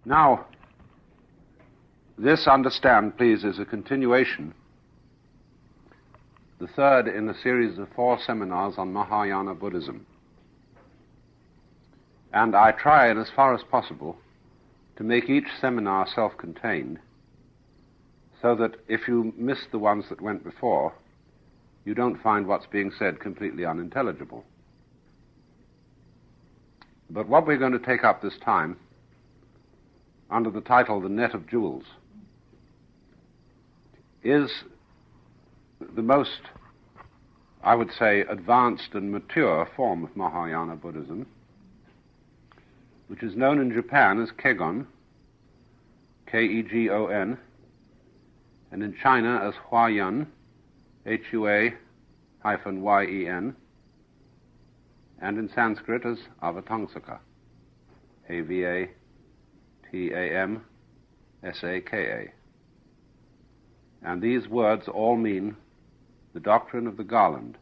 Now, this, understand, please, is a continuation, the third in a series of 4 seminars on Mahayana Buddhism. And I try, as far as possible, to make each seminar self-contained, so that if you miss the ones that went before, you don't find what's being said completely unintelligible. But what we're going to take up this time, under the title The Net of Jewels, is the most, I would say, advanced and mature form of Mahayana Buddhism, which is known in Japan as Kegon, K-E-G-O-N, and in China as Huayan, H-U-A-Y-E-N, and in Sanskrit as Avatamsaka, A-V-A-T-A-M-S-A-K-A. And these words all mean the doctrine of the garland,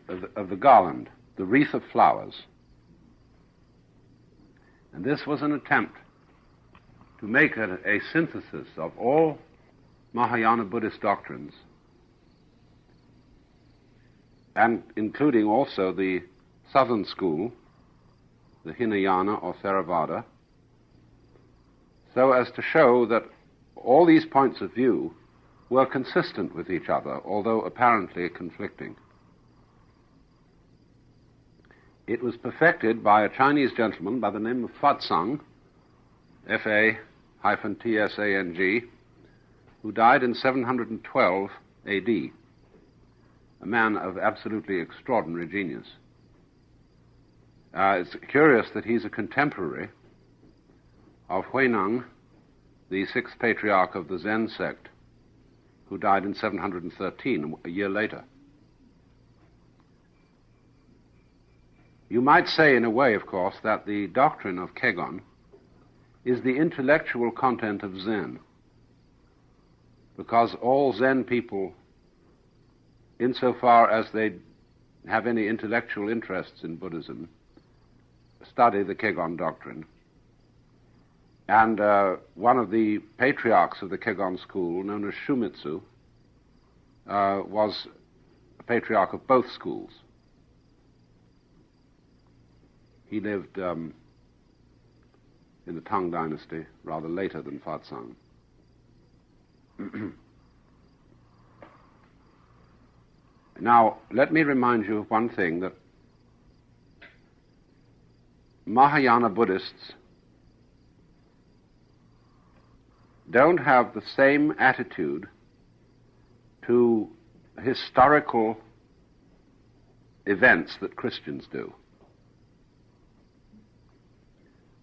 of the garland, the wreath of flowers. And this was an attempt to make a synthesis of all Mahayana Buddhist doctrines, and including also the southern school, the Hinayana or Theravada, so as to show that all these points of view were consistent with each other, although apparently conflicting. It was perfected by a Chinese gentleman by the name of Fatsang, F-A-T-S-A-N-G, who died in 712 A.D., a man of absolutely extraordinary genius. It's curious that he's a contemporary of Huineng, the sixth patriarch of the Zen sect, who died in 713, a year later. You might say, in a way, of course, that the doctrine of Kegon is the intellectual content of Zen, because all Zen people, insofar as they have any intellectual interests in Buddhism, study the Kegon doctrine. And one of the patriarchs of the Kegon school, known as Shumitsu, was a patriarch of both schools. He lived in the Tang dynasty rather later than Fatsang. Now, let me remind you of one thing, that Mahayana Buddhists don't have the same attitude to historical events that Christians do.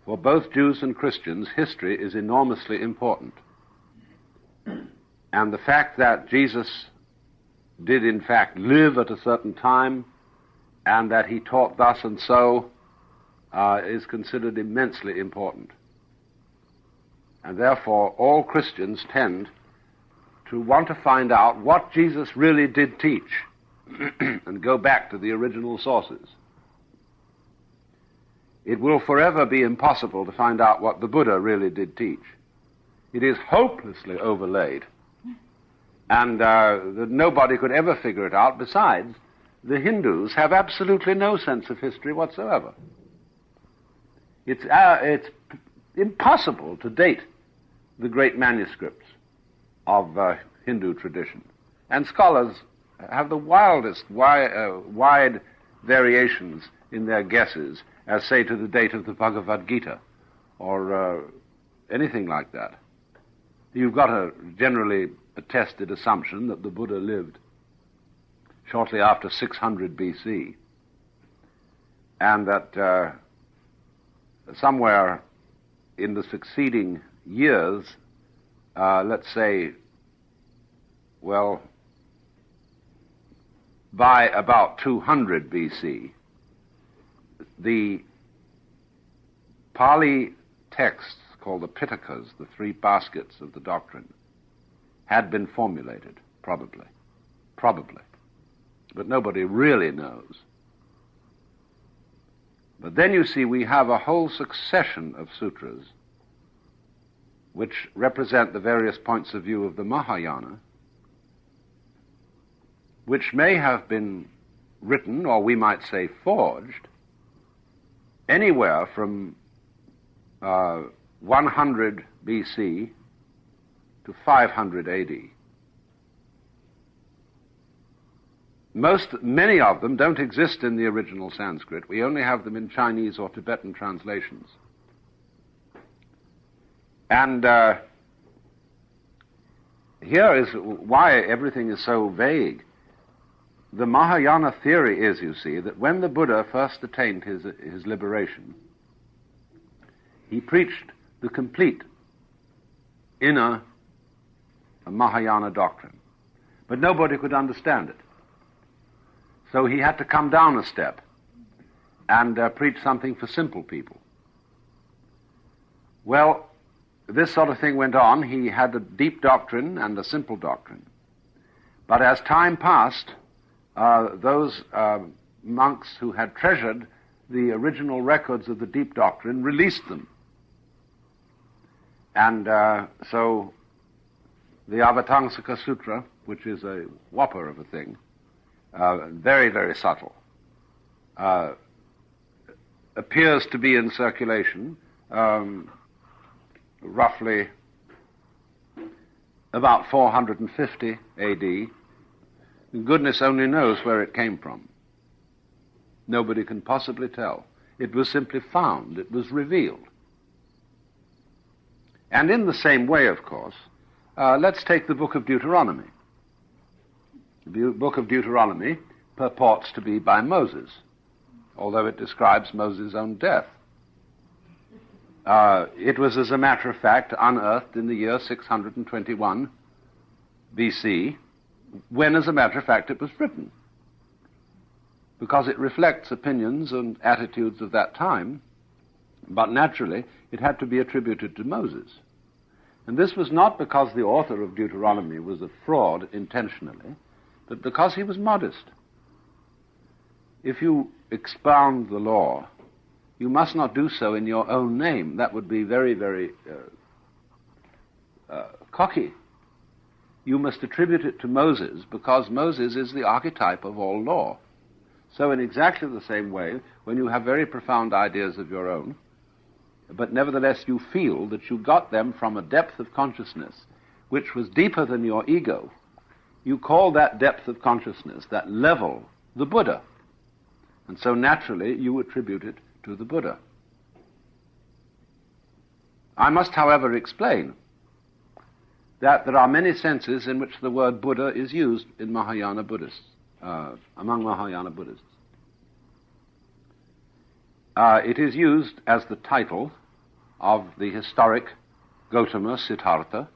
For both Jews and Christians, history is enormously important. And the fact that Jesus did in fact live at a certain time, and that he taught thus and so, is considered immensely important. And therefore, all Christians tend to want to find out what Jesus really did teach and go back to the original sources. It will forever be impossible to find out what the Buddha really did teach. It is hopelessly overlaid, and nobody could ever figure it out. Besides, the Hindus have absolutely no sense of history whatsoever. It's impossible to date the great manuscripts of Hindu tradition. And scholars have the wildest wide variations in their guesses as, say, to the date of the Bhagavad Gita, or anything like that. You've got a generally attested assumption that the Buddha lived shortly after 600 BC, and that somewhere in the succeeding years, let's say, well, by about 200 BC, the Pali texts called the Pitakas, the 3 baskets of the doctrine, had been formulated, probably. But nobody really knows. But then you see we have a whole succession of sutras which represent the various points of view of the Mahayana, which may have been written, or we might say forged, anywhere from 100 BC to 500 AD. Many of them don't exist in the original Sanskrit. We only have them in Chinese or Tibetan translations. And here is why everything is so vague. The Mahayana theory is, you see, that when the Buddha first attained his liberation, he preached the complete inner Mahayana doctrine. But nobody could understand it. So he had to come down a step and preach something for simple people. Well, this sort of thing went on. He had a deep doctrine and a simple doctrine. But as time passed, those monks who had treasured the original records of the deep doctrine released them. And so the Avatangsaka Sutra, which is a whopper of a thing, very, very subtle, appears to be in circulation roughly about 450 AD. Goodness only knows where it came from. Nobody can possibly tell. It was simply found. It was revealed. And in the same way, of course, let's take the book of Deuteronomy. The book of Deuteronomy purports to be by Moses, although it describes Moses' own death. It was, as a matter of fact, unearthed in the year 621 BC, when, as a matter of fact, it was written, because it reflects opinions and attitudes of that time, but naturally it had to be attributed to Moses. And this was not because the author of Deuteronomy was a fraud intentionally, but because he was modest. If you expound the law, you must not do so in your own name. That would be very, very cocky. You must attribute it to Moses, because Moses is the archetype of all law. So in exactly the same way, when you have very profound ideas of your own, but nevertheless you feel that you got them from a depth of consciousness which was deeper than your ego, you call that depth of consciousness, that level, the Buddha. And so naturally you attribute it to the Buddha. I must, however, explain that there are many senses in which the word Buddha is used in Mahayana Buddhists, among Mahayana Buddhists. It is used as the title of the historic Gautama Siddhartha,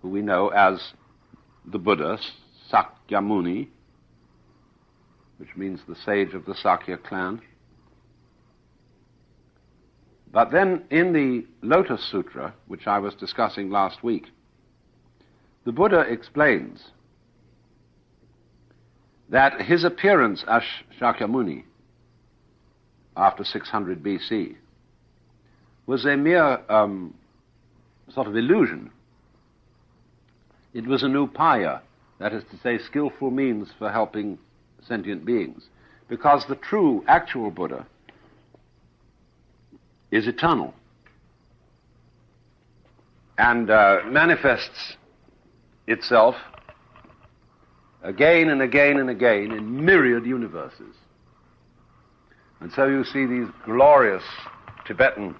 who we know as the Buddha, Sakyamuni, which means the sage of the Sakya clan. But then in the Lotus Sutra, which I was discussing last week, the Buddha explains that his appearance as Shakyamuni after 600 BC was a mere sort of illusion. It was an upaya, that is to say, skillful means for helping sentient beings, because the true, actual Buddha is eternal and manifests itself again and again and again in myriad universes. And so you see these glorious Tibetan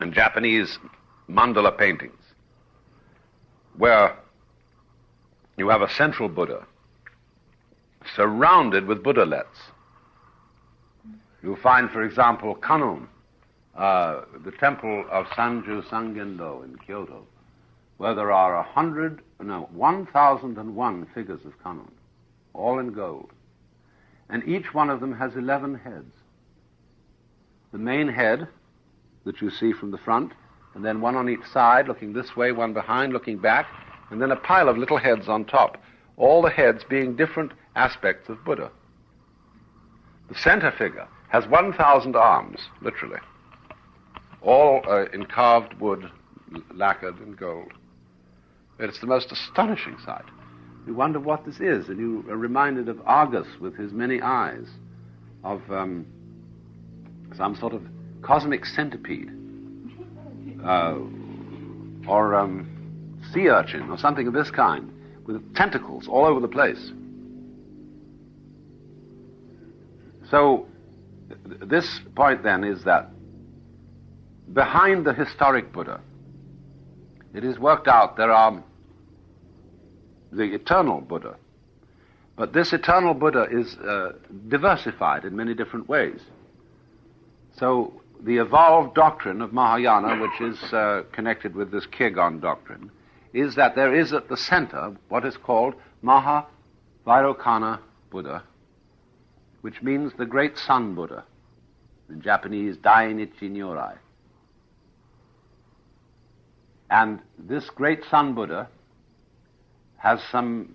and Japanese mandala paintings where you have a central Buddha surrounded with Buddhalets. You find, for example, Kannon, the temple of Sanju Sangendo in Kyoto, where there are 1,001 figures of Kannon, all in gold. And each one of them has 11 heads. The main head that you see from the front, and then one on each side, looking this way, one behind, looking back, and then a pile of little heads on top, all the heads being different aspects of Buddha. The center figure has 1,000 arms, literally, all in carved wood, lacquered in gold. It's the most astonishing sight. You wonder what this is, and you are reminded of Argus with his many eyes, of some sort of cosmic centipede, or sea urchin, or something of this kind, with tentacles all over the place. So, this point then is that behind the historic Buddha, it is worked out there are the eternal Buddha. But this eternal Buddha is diversified in many different ways. So the evolved doctrine of Mahayana, which is connected with this Kiergon doctrine, is that there is at the center what is called Mahavairocana Buddha, which means the great sun Buddha. In Japanese, Dainichi Nyorai. And this great sun Buddha has some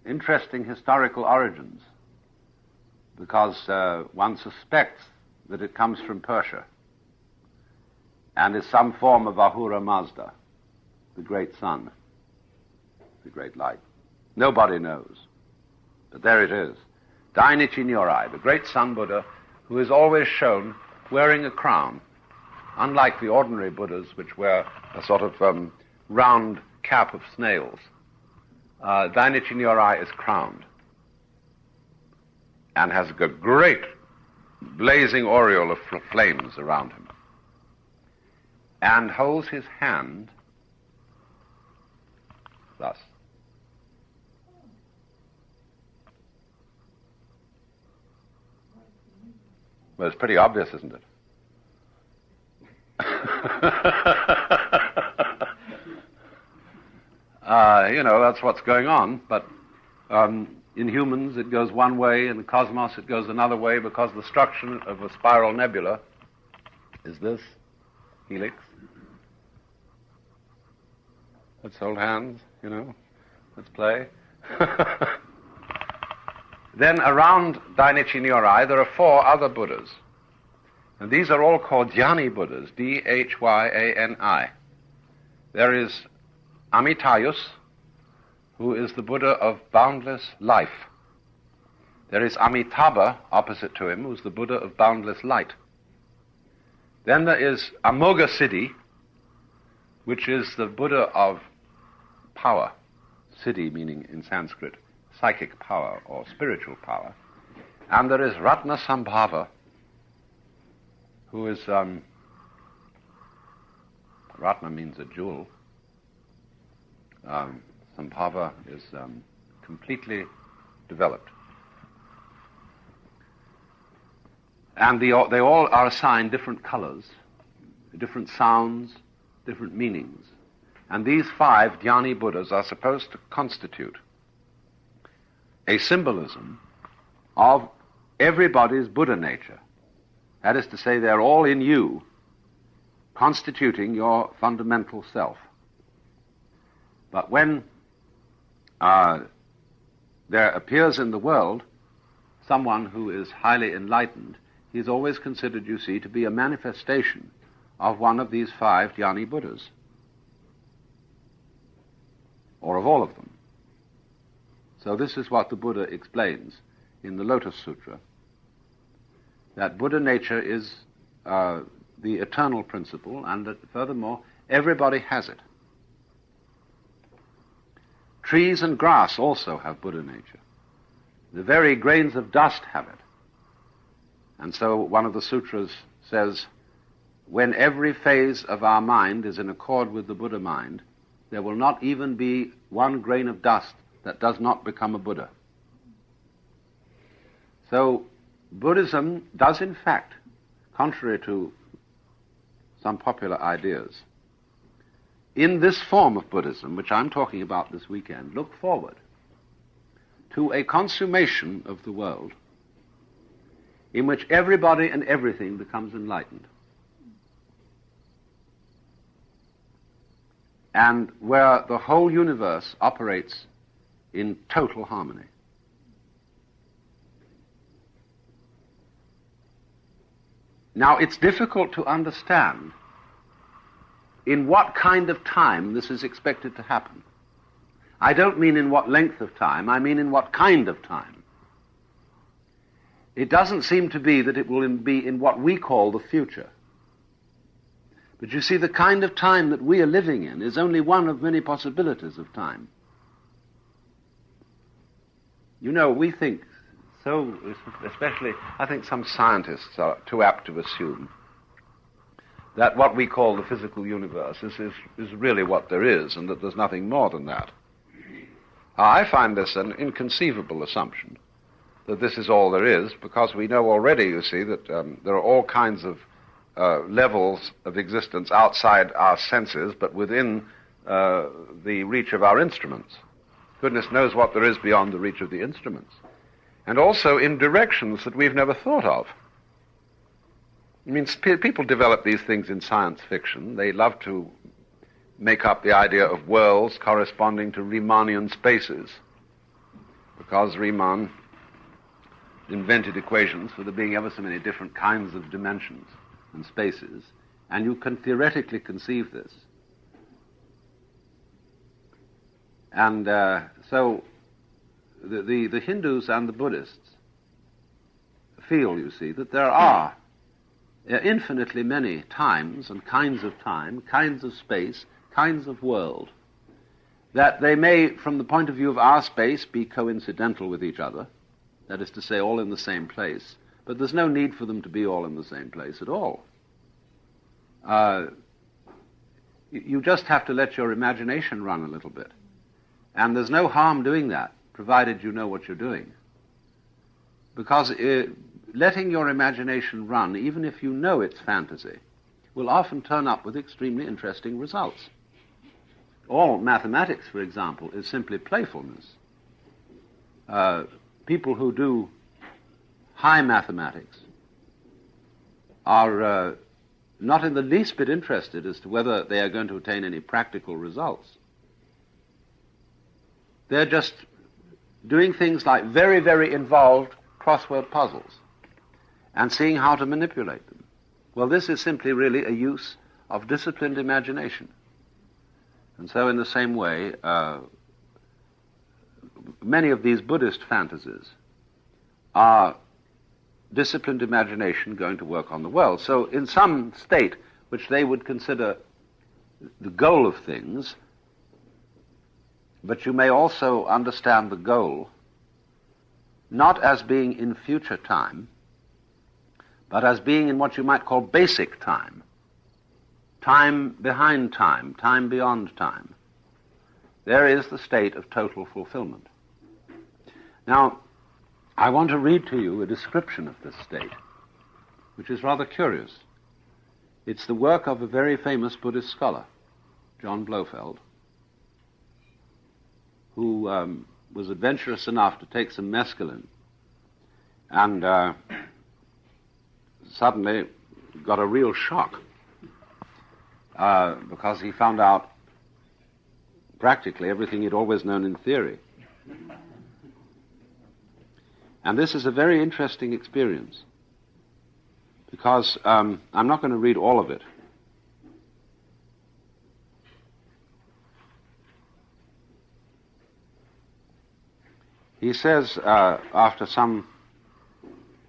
interesting historical origins, because one suspects that it comes from Persia and is some form of Ahura Mazda, the great sun, the great light. Nobody knows, but there it is. Dainichi Nyorai, the great sun Buddha, who is always shown wearing a crown, unlike the ordinary Buddhas, which wear a sort of round cap of snails. Dainichi Nyorai is crowned and has a great blazing aureole of flames around him, and holds his hand thus. Well, it's pretty obvious, isn't it? That's what's going on, but in humans it goes one way, in the cosmos it goes another way, because the structure of a spiral nebula is this helix. Let's hold hands, let's play. Then around Dainichi Nyorai there are 4 other Buddhas, and these are all called Dhyani Buddhas, Dhyani. There is Amitayus, who is the Buddha of boundless life. There is Amitabha, opposite to him, who's the Buddha of boundless light. Then there is Amoghasiddhi, which is the Buddha of power. Siddhi meaning in Sanskrit psychic power or spiritual power. And there is Ratnasambhava, who is, Ratna means a jewel. Sambhava is completely developed. And they all are assigned different colors, different sounds, different meanings. And these 5 Dhyani Buddhas are supposed to constitute a symbolism of everybody's Buddha nature. That is to say, they're all in you, constituting your fundamental self. But when there appears in the world someone who is highly enlightened, he is always considered, you see, to be a manifestation of one of these 5 Dhyani Buddhas, or of all of them. So this is what the Buddha explains in the Lotus Sutra, that Buddha nature is the eternal principle, and that furthermore everybody has it. Trees and grass also have Buddha nature. The very grains of dust have it. And so one of the sutras says, when every phase of our mind is in accord with the Buddha mind, there will not even be one grain of dust that does not become a Buddha. So Buddhism does in fact, contrary to some popular ideas, in this form of Buddhism, which I'm talking about this weekend, look forward to a consummation of the world in which everybody and everything becomes enlightened, and where the whole universe operates in total harmony. Now, it's difficult to understand in what kind of time this is expected to happen. I don't mean in what length of time, I mean in what kind of time. It doesn't seem to be that it will be in what we call the future. But you see, the kind of time that we are living in is only one of many possibilities of time. You know, we think so, especially, I think some scientists are too apt to assume that what we call the physical universe is really what there is, and that there's nothing more than that. I find this an inconceivable assumption, that this is all there is, because we know already, you see, that there are all kinds of levels of existence outside our senses, but within the reach of our instruments. Goodness knows what there is beyond the reach of the instruments. And also in directions that we've never thought of. I mean, people develop these things in science fiction. They love to make up the idea of worlds corresponding to Riemannian spaces, because Riemann invented equations for there being ever so many different kinds of dimensions and spaces, and you can theoretically conceive this. And so the Hindus and the Buddhists feel, you see, that there are infinitely many times and kinds of time, kinds of space, kinds of world, that they may, from the point of view of our space, be coincidental with each other, that is to say, all in the same place, but there's no need for them to be all in the same place at all. You just have to let your imagination run a little bit. And there's no harm doing that, provided you know what you're doing. Because letting your imagination run, even if you know it's fantasy, will often turn up with extremely interesting results. All mathematics, for example, is simply playfulness. People who do high mathematics are not in the least bit interested as to whether they are going to attain any practical results. They're just doing things like very, very involved crossword puzzles and seeing how to manipulate them. Well, this is simply really a use of disciplined imagination. And so in the same way, many of these Buddhist fantasies are disciplined imagination going to work on the world. So in some state which they would consider the goal of things, but you may also understand the goal not as being in future time, but as being in what you might call basic time. Time behind time, time beyond time. There is the state of total fulfillment. Now, I want to read to you a description of this state, which is rather curious. It's the work of a very famous Buddhist scholar, John Blofeld, who was adventurous enough to take some mescaline and suddenly got a real shock because he found out practically everything he'd always known in theory. And this is a very interesting experience because I'm not going to read all of it. He says after some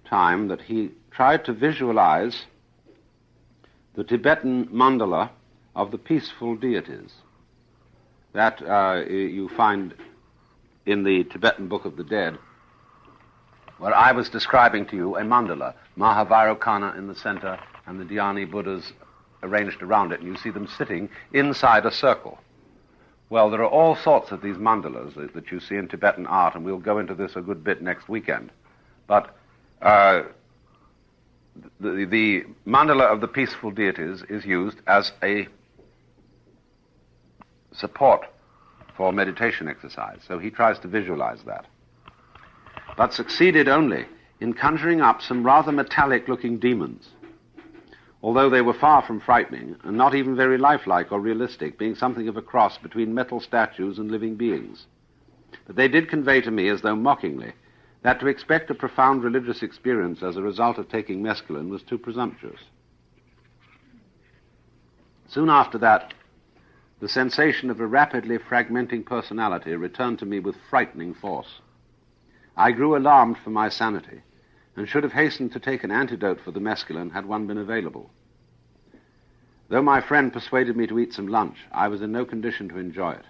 time that he tried to visualize the Tibetan mandala of the peaceful deities that you find in the Tibetan Book of the Dead, where I was describing to you a mandala, Mahavairocana in the center and the Dhyani Buddhas arranged around it, and you see them sitting inside a circle. Well, there are all sorts of these mandalas that you see in Tibetan art, and we'll go into this a good bit next weekend. But the mandala of the peaceful deities is used as a support for meditation exercise. So he tries to visualize that, but succeeded only in conjuring up some rather metallic-looking demons, although they were far from frightening and not even very lifelike or realistic, being something of a cross between metal statues and living beings. But they did convey to me, as though mockingly, that to expect a profound religious experience as a result of taking mescaline was too presumptuous. Soon after that, the sensation of a rapidly fragmenting personality returned to me with frightening force. I grew alarmed for my sanity, and should have hastened to take an antidote for the mescaline had one been available. Though my friend persuaded me to eat some lunch, I was in no condition to enjoy it.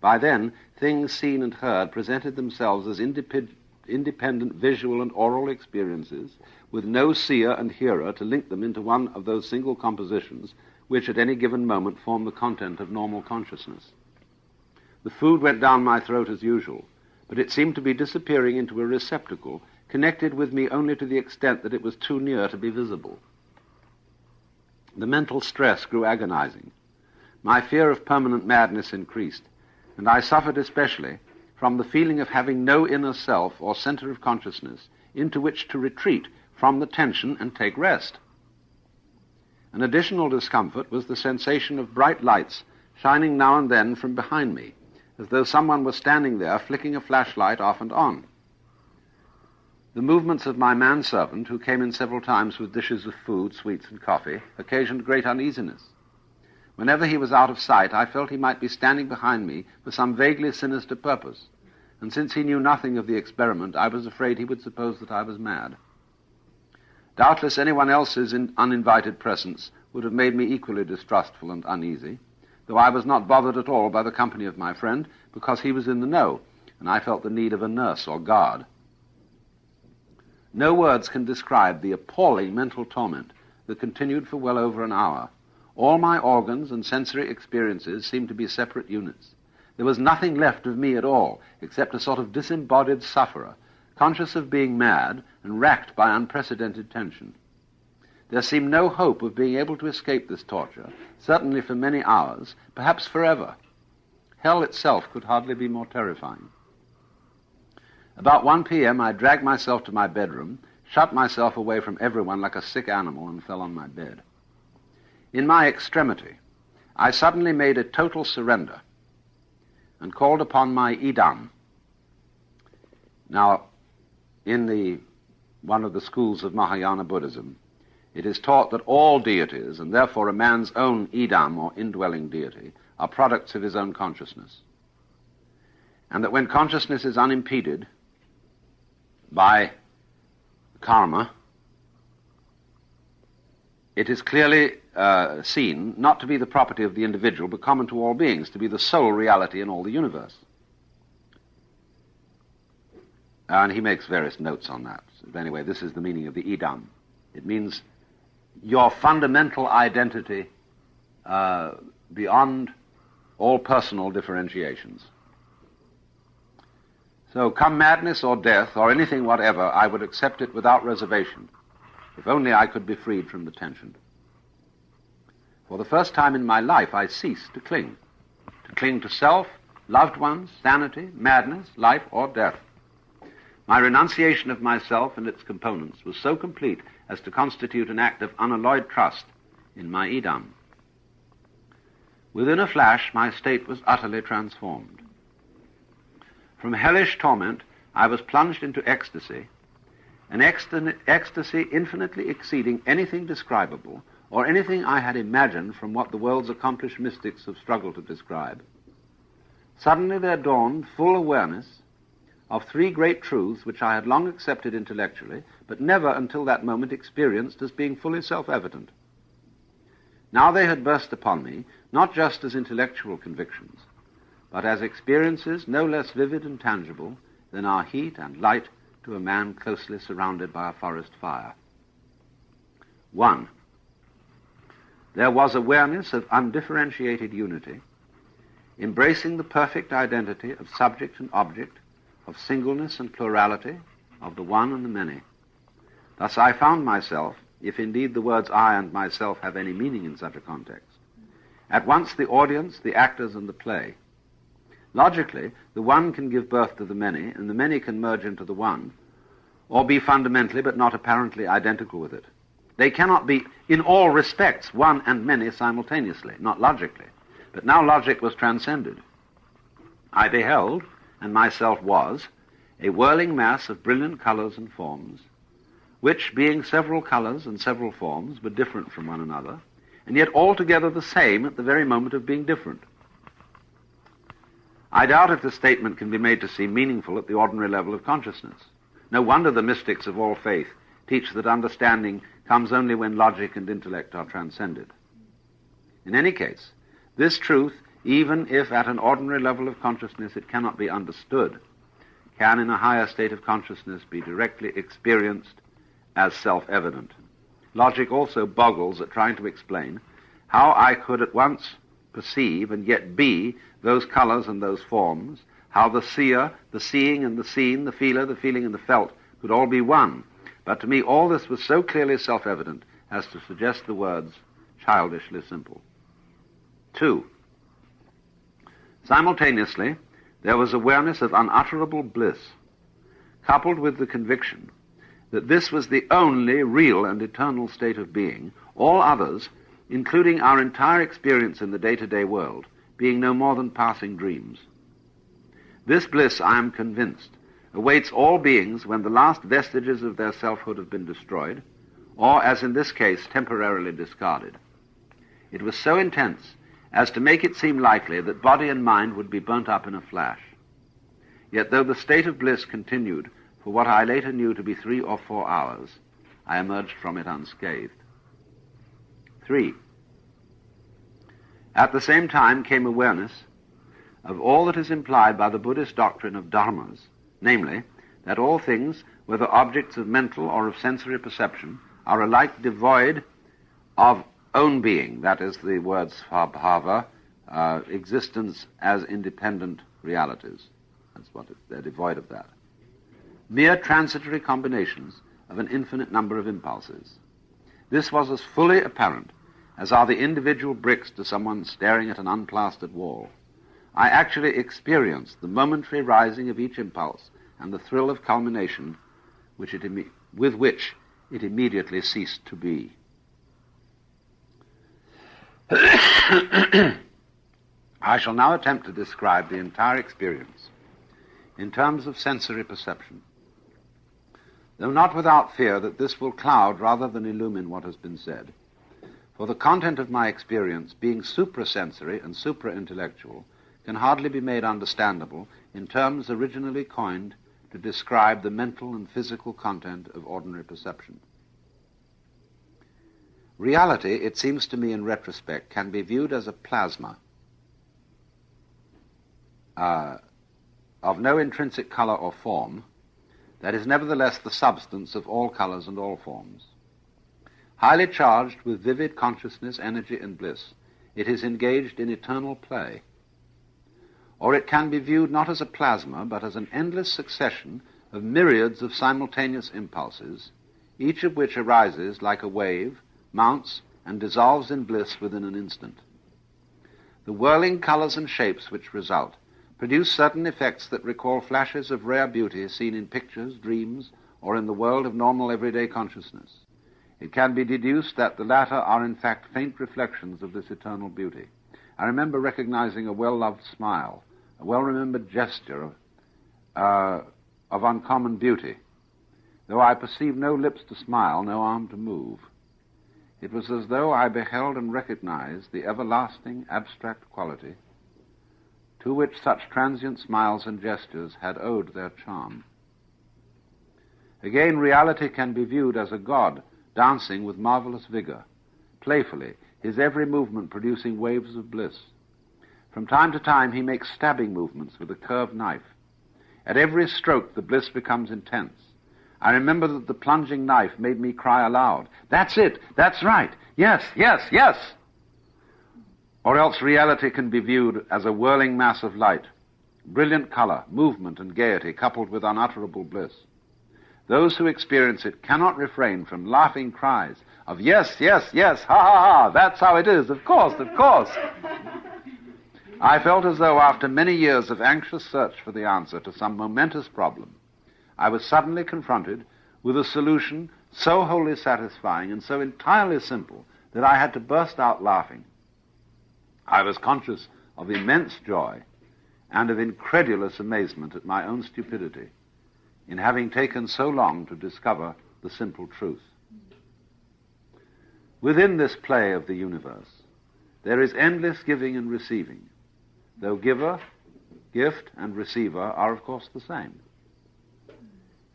By then, things seen and heard presented themselves as independent visual and oral experiences, with no seer and hearer to link them into one of those single compositions which at any given moment form the content of normal consciousness. The food went down my throat as usual, but it seemed to be disappearing into a receptacle connected with me only to the extent that it was too near to be visible. The mental stress grew agonizing. My fear of permanent madness increased, and I suffered especially from the feeling of having no inner self or center of consciousness into which to retreat from the tension and take rest. An additional discomfort was the sensation of bright lights shining now and then from behind me, as though someone was standing there flicking a flashlight off and on. The movements of my manservant, who came in several times with dishes of food, sweets, and coffee, occasioned great uneasiness. Whenever he was out of sight, I felt he might be standing behind me for some vaguely sinister purpose, and since he knew nothing of the experiment, I was afraid he would suppose that I was mad. Doubtless anyone else's uninvited presence would have made me equally distrustful and uneasy, though I was not bothered at all by the company of my friend, because he was in the know, and I felt the need of a nurse or guard. No words can describe the appalling mental torment that continued for well over an hour. All my organs and sensory experiences seemed to be separate units. There was nothing left of me at all, except a sort of disembodied sufferer, conscious of being mad and racked by unprecedented tension. There seemed no hope of being able to escape this torture, certainly for many hours, perhaps forever. Hell itself could hardly be more terrifying. About 1 p.m. I dragged myself to my bedroom, shut myself away from everyone like a sick animal, and fell on my bed. In my extremity, I suddenly made a total surrender and called upon my idam. Now, in one of the schools of Mahayana Buddhism, it is taught that all deities, and therefore a man's own idam, or indwelling deity, are products of his own consciousness. And that when consciousness is unimpeded by karma, it is clearly seen not to be the property of the individual, but common to all beings, to be the sole reality in all the universe. And he makes various notes on that. But anyway, this is the meaning of the idam. It means your fundamental identity beyond all personal differentiations. So come madness or death or anything whatever, I would accept it without reservation, if only I could be freed from the tension. For the first time in my life, I ceased to cling to self, loved ones, sanity, madness, life, or death. My renunciation of myself and its components was so complete as to constitute an act of unalloyed trust in my idam. Within a flash, my state was utterly transformed. From hellish torment, I was plunged into ecstasy, an ecstasy infinitely exceeding anything describable or anything I had imagined from what the world's accomplished mystics have struggled to describe. Suddenly there dawned full awareness of three great truths which I had long accepted intellectually, but never until that moment experienced as being fully self-evident. Now they had burst upon me, not just as intellectual convictions, but as experiences no less vivid and tangible than are heat and light to a man closely surrounded by a forest fire. 1. There was awareness of undifferentiated unity, embracing the perfect identity of subject and object, of singleness and plurality, of the one and the many. Thus I found myself, if indeed the words I and myself have any meaning in such a context, at once the audience, the actors, and the play. Logically, the one can give birth to the many, and the many can merge into the one, or be fundamentally but not apparently identical with it. They cannot be, in all respects, one and many simultaneously, not logically. But now logic was transcended. I beheld, and myself was, a whirling mass of brilliant colors and forms, which, being several colors and several forms, were different from one another, and yet altogether the same at the very moment of being different. I doubt if this statement can be made to seem meaningful at the ordinary level of consciousness. No wonder the mystics of all faith teach that understanding comes only when logic and intellect are transcended. In any case, this truth, even if at an ordinary level of consciousness it cannot be understood, can in a higher state of consciousness be directly experienced as self-evident. Logic also boggles at trying to explain how I could at once perceive and yet be those colors and those forms, how the seer, the seeing and the seen, the feeler, the feeling and the felt could all be one. But to me all this was so clearly self-evident as to suggest the words childishly simple. 2. Simultaneously, there was awareness of unutterable bliss, coupled with the conviction that this was the only real and eternal state of being, all others, including our entire experience in the day-to-day world, being no more than passing dreams. This bliss, I am convinced, awaits all beings when the last vestiges of their selfhood have been destroyed, or, as in this case, temporarily discarded. It was so intense as to make it seem likely that body and mind would be burnt up in a flash. Yet though the state of bliss continued for what I later knew to be 3 or 4 hours, I emerged from it unscathed. 3. At the same time came awareness of all that is implied by the Buddhist doctrine of dharmas, namely, that all things, whether objects of mental or of sensory perception, are alike devoid of own being, that is the words bhava, existence as independent realities. That's what they're devoid of that. Mere transitory combinations of an infinite number of impulses. This was as fully apparent as are the individual bricks to someone staring at an unplastered wall. I actually experienced the momentary rising of each impulse and the thrill of culmination with which it immediately ceased to be. I shall now attempt to describe the entire experience in terms of sensory perception, though not without fear that this will cloud rather than illumine what has been said. For the content of my experience, being suprasensory and supra-intellectual, can hardly be made understandable in terms originally coined to describe the mental and physical content of ordinary perception. Reality, it seems to me in retrospect, can be viewed as a plasma of no intrinsic color or form, that is nevertheless the substance of all colors and all forms. Highly charged with vivid consciousness, energy, and bliss, it is engaged in eternal play. Or it can be viewed not as a plasma, but as an endless succession of myriads of simultaneous impulses, each of which arises like a wave, mounts, and dissolves in bliss within an instant. The whirling colors and shapes which result produce certain effects that recall flashes of rare beauty seen in pictures, dreams, or in the world of normal everyday consciousness. It can be deduced that the latter are in fact faint reflections of this eternal beauty. I remember recognizing a well-loved smile, a well-remembered gesture of uncommon beauty, though I perceived no lips to smile, no arm to move. It was as though I beheld and recognized the everlasting abstract quality to which such transient smiles and gestures had owed their charm. Again, reality can be viewed as a god dancing with marvelous vigor, playfully, his every movement producing waves of bliss. From time to time he makes stabbing movements with a curved knife. At every stroke the bliss becomes intense. I remember that the plunging knife made me cry aloud, "That's it! That's right! Yes, yes, yes!" Or else reality can be viewed as a whirling mass of light, brilliant color, movement, and gaiety coupled with unutterable bliss. Those who experience it cannot refrain from laughing cries of "Yes, yes, yes, ha, ha, ha, that's how it is, of course, of course." I felt as though after many years of anxious search for the answer to some momentous problem, I was suddenly confronted with a solution so wholly satisfying and so entirely simple that I had to burst out laughing. I was conscious of immense joy and of incredulous amazement at my own stupidity. in having taken so long to discover the simple truth. Within this play of the universe, there is endless giving and receiving, though giver, gift, and receiver are of course the same.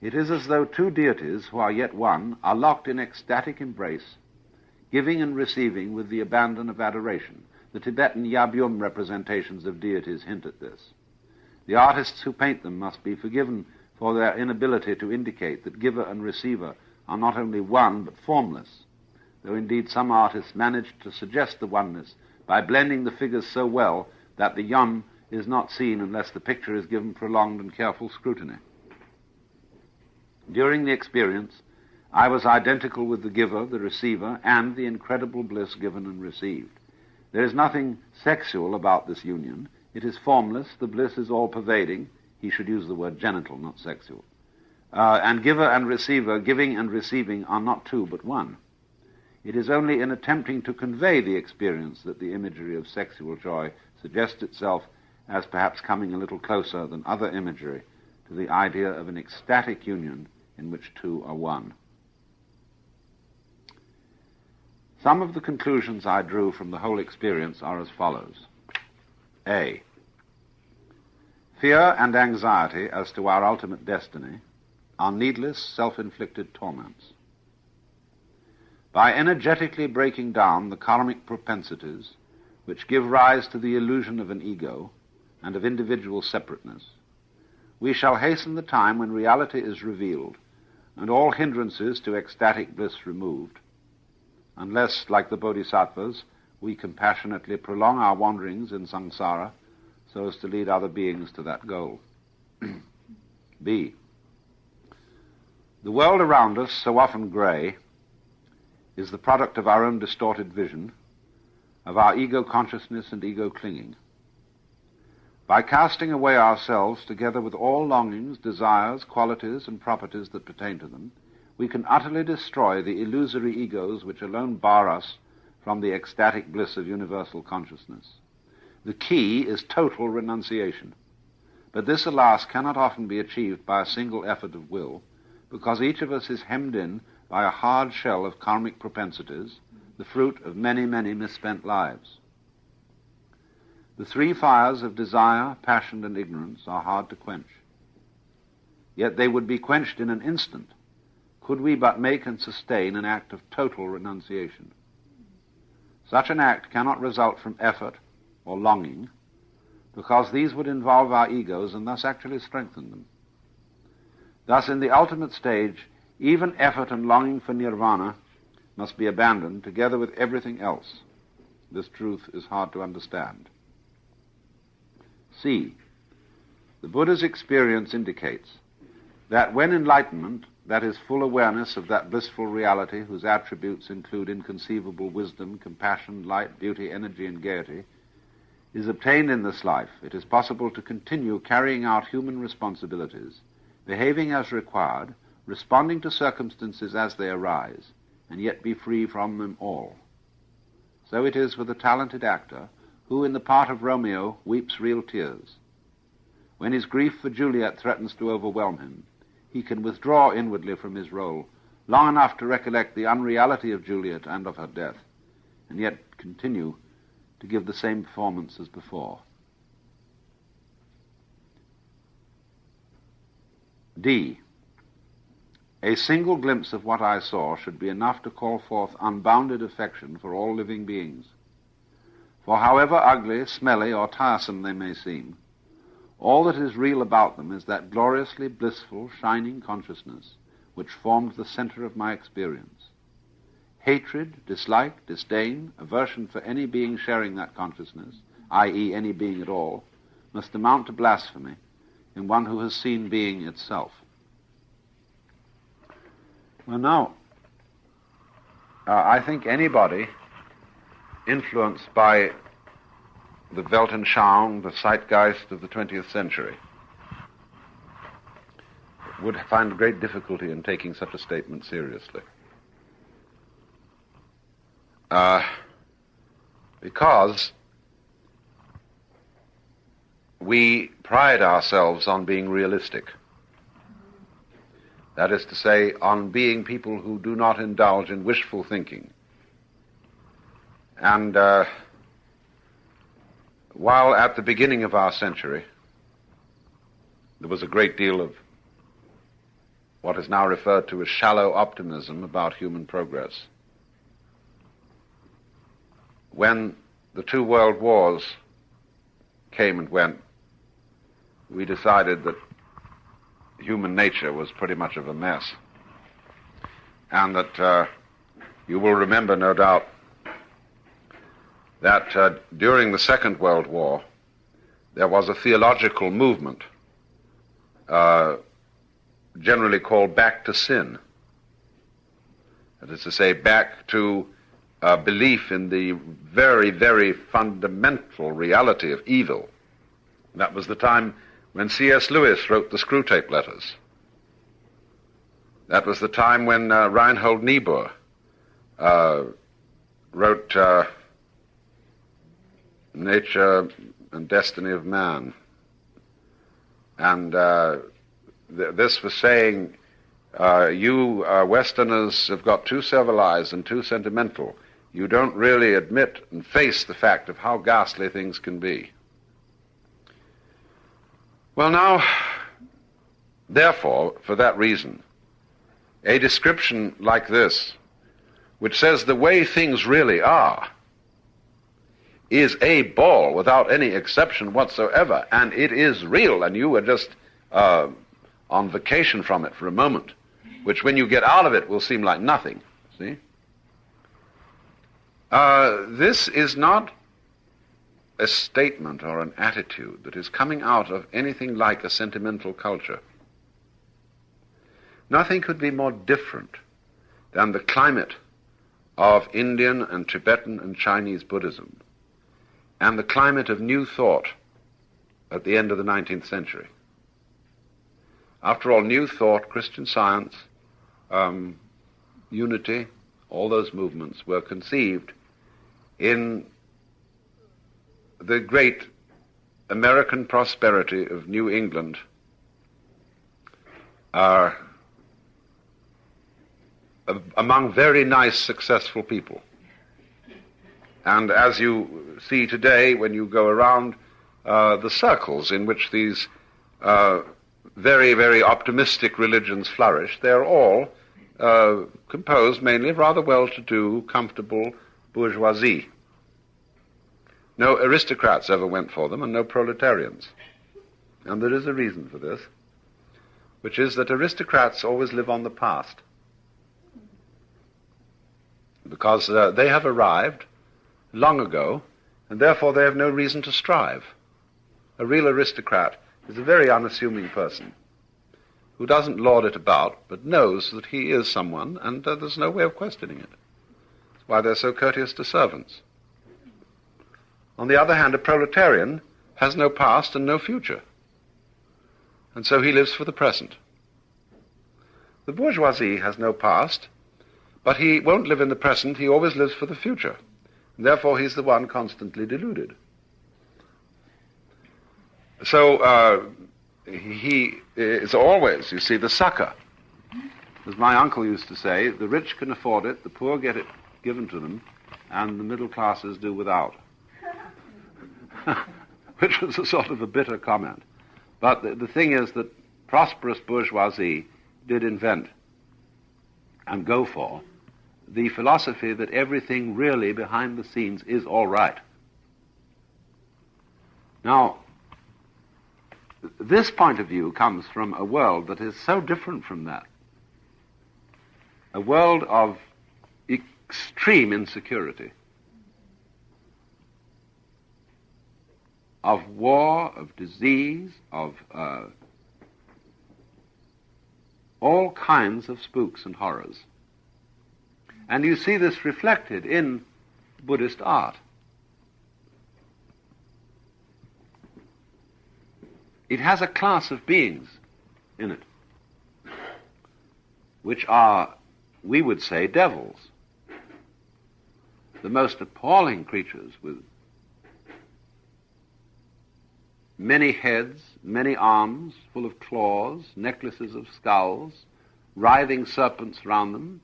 It is as though two deities who are yet one are locked in ecstatic embrace, giving and receiving with the abandon of adoration. The Tibetan Yabyum representations of deities hint at this. The artists who paint them must be forgiven for their inability to indicate that giver and receiver are not only one but formless, though indeed some artists manage to suggest the oneness by blending the figures so well that the yum is not seen unless the picture is given prolonged and careful scrutiny. During the experience, I was identical with the giver, the receiver, and the incredible bliss given and received. There is nothing sexual about this union. It is formless. The bliss is all-pervading. He should use the word genital, not sexual. And giver and receiver, giving and receiving, are not two but one. It is only in attempting to convey the experience that the imagery of sexual joy suggests itself as perhaps coming a little closer than other imagery to the idea of an ecstatic union in which two are one. Some of the conclusions I drew from the whole experience are as follows. A. Fear and anxiety as to our ultimate destiny are needless, self-inflicted torments. By energetically breaking down the karmic propensities which give rise to the illusion of an ego and of individual separateness, we shall hasten the time when reality is revealed and all hindrances to ecstatic bliss removed, unless, like the bodhisattvas, we compassionately prolong our wanderings in samsara so as to lead other beings to that goal. B. The world around us, so often grey, is the product of our own distorted vision, of our ego consciousness and ego clinging. By casting away ourselves together with all longings, desires, qualities, and properties that pertain to them, we can utterly destroy the illusory egos which alone bar us from the ecstatic bliss of universal consciousness. The key is total renunciation. But this, alas, cannot often be achieved by a single effort of will, because each of us is hemmed in by a hard shell of karmic propensities, the fruit of many, many misspent lives. The three fires of desire, passion, and ignorance are hard to quench. Yet they would be quenched in an instant could we but make and sustain an act of total renunciation. Such an act cannot result from effort or longing, because these would involve our egos and thus actually strengthen them. Thus, in the ultimate stage, even effort and longing for nirvana must be abandoned together with everything else. This truth is hard to understand. C. The Buddha's experience indicates that when enlightenment, that is, full awareness of that blissful reality whose attributes include inconceivable wisdom, compassion, light, beauty, energy, and gaiety, is obtained in this life, it is possible to continue carrying out human responsibilities, behaving as required, responding to circumstances as they arise, and yet be free from them all. So it is with a talented actor who, in the part of Romeo, weeps real tears. When his grief for Juliet threatens to overwhelm him, he can withdraw inwardly from his role long enough to recollect the unreality of Juliet and of her death, and yet continue to give the same performance as before. D. A single glimpse of what I saw should be enough to call forth unbounded affection for all living beings. For however ugly, smelly, or tiresome they may seem, all that is real about them is that gloriously blissful, shining consciousness which formed the center of my experience. Hatred, dislike, disdain, aversion for any being sharing that consciousness, i.e. any being at all, must amount to blasphemy in one who has seen being itself. Well, now, I think anybody influenced by the Weltanschauung, the zeitgeist of the 20th century, would find great difficulty in taking such a statement seriously. Because we pride ourselves on being realistic. That is to say, on being people who do not indulge in wishful thinking. And while at the beginning of our century there was a great deal of what is now referred to as shallow optimism about human progress, when the two world wars came and went, we decided that human nature was pretty much of a mess. And that you will remember, no doubt, that during the Second World War, there was a theological movement generally called back to sin. That is to say, back to belief in the very, very fundamental reality of evil. That was the time when C.S. Lewis wrote the Screwtape Letters. That was the time when Reinhold Niebuhr wrote Nature and Destiny of Man. And this was saying, you Westerners have got too civilized and too sentimental. You don't really admit and face the fact of how ghastly things can be. Well, now, therefore, for that reason, a description like this, which says the way things really are, is a ball without any exception whatsoever, and it is real, and you are just on vacation from it for a moment, which when you get out of it will seem like nothing, see? This is not a statement or an attitude that is coming out of anything like a sentimental culture. Nothing could be more different than the climate of Indian and Tibetan and Chinese Buddhism and the climate of New Thought at the end of the 19th century. After all, New Thought, Christian Science, Unity, all those movements were conceived in the great American prosperity of New England, among very nice, successful people. And as you see today, when you go around the circles in which these very, very optimistic religions flourish, they're all composed mainly of rather well-to-do, comfortable bourgeoisie. No aristocrats ever went for them, and no proletarians. And there is a reason for this, which is that aristocrats always live on the past, because they have arrived long ago, and therefore they have no reason to strive. A real aristocrat is a very unassuming person who doesn't lord it about, but knows that he is someone, and there's no way of questioning it. That's why they're so courteous to servants. On the other hand, a proletarian has no past and no future, and so he lives for the present. The bourgeoisie has no past, but he won't live in the present, he always lives for the future. And therefore he's the one constantly deluded. So he is always, you see, the sucker. As my uncle used to say, the rich can afford it, the poor get it given to them, and the middle classes do without. Which was a sort of a bitter comment. But the thing is that prosperous bourgeoisie did invent and go for the philosophy that everything really behind the scenes is all right. Now, this point of view comes from a world that is so different from that. A world of extreme insecurity, of war, of disease, of all kinds of spooks and horrors. And you see this reflected in Buddhist art. It has a class of beings in it, which are, we would say, devils. The most appalling creatures with many heads, many arms, full of claws, necklaces of skulls, writhing serpents round them,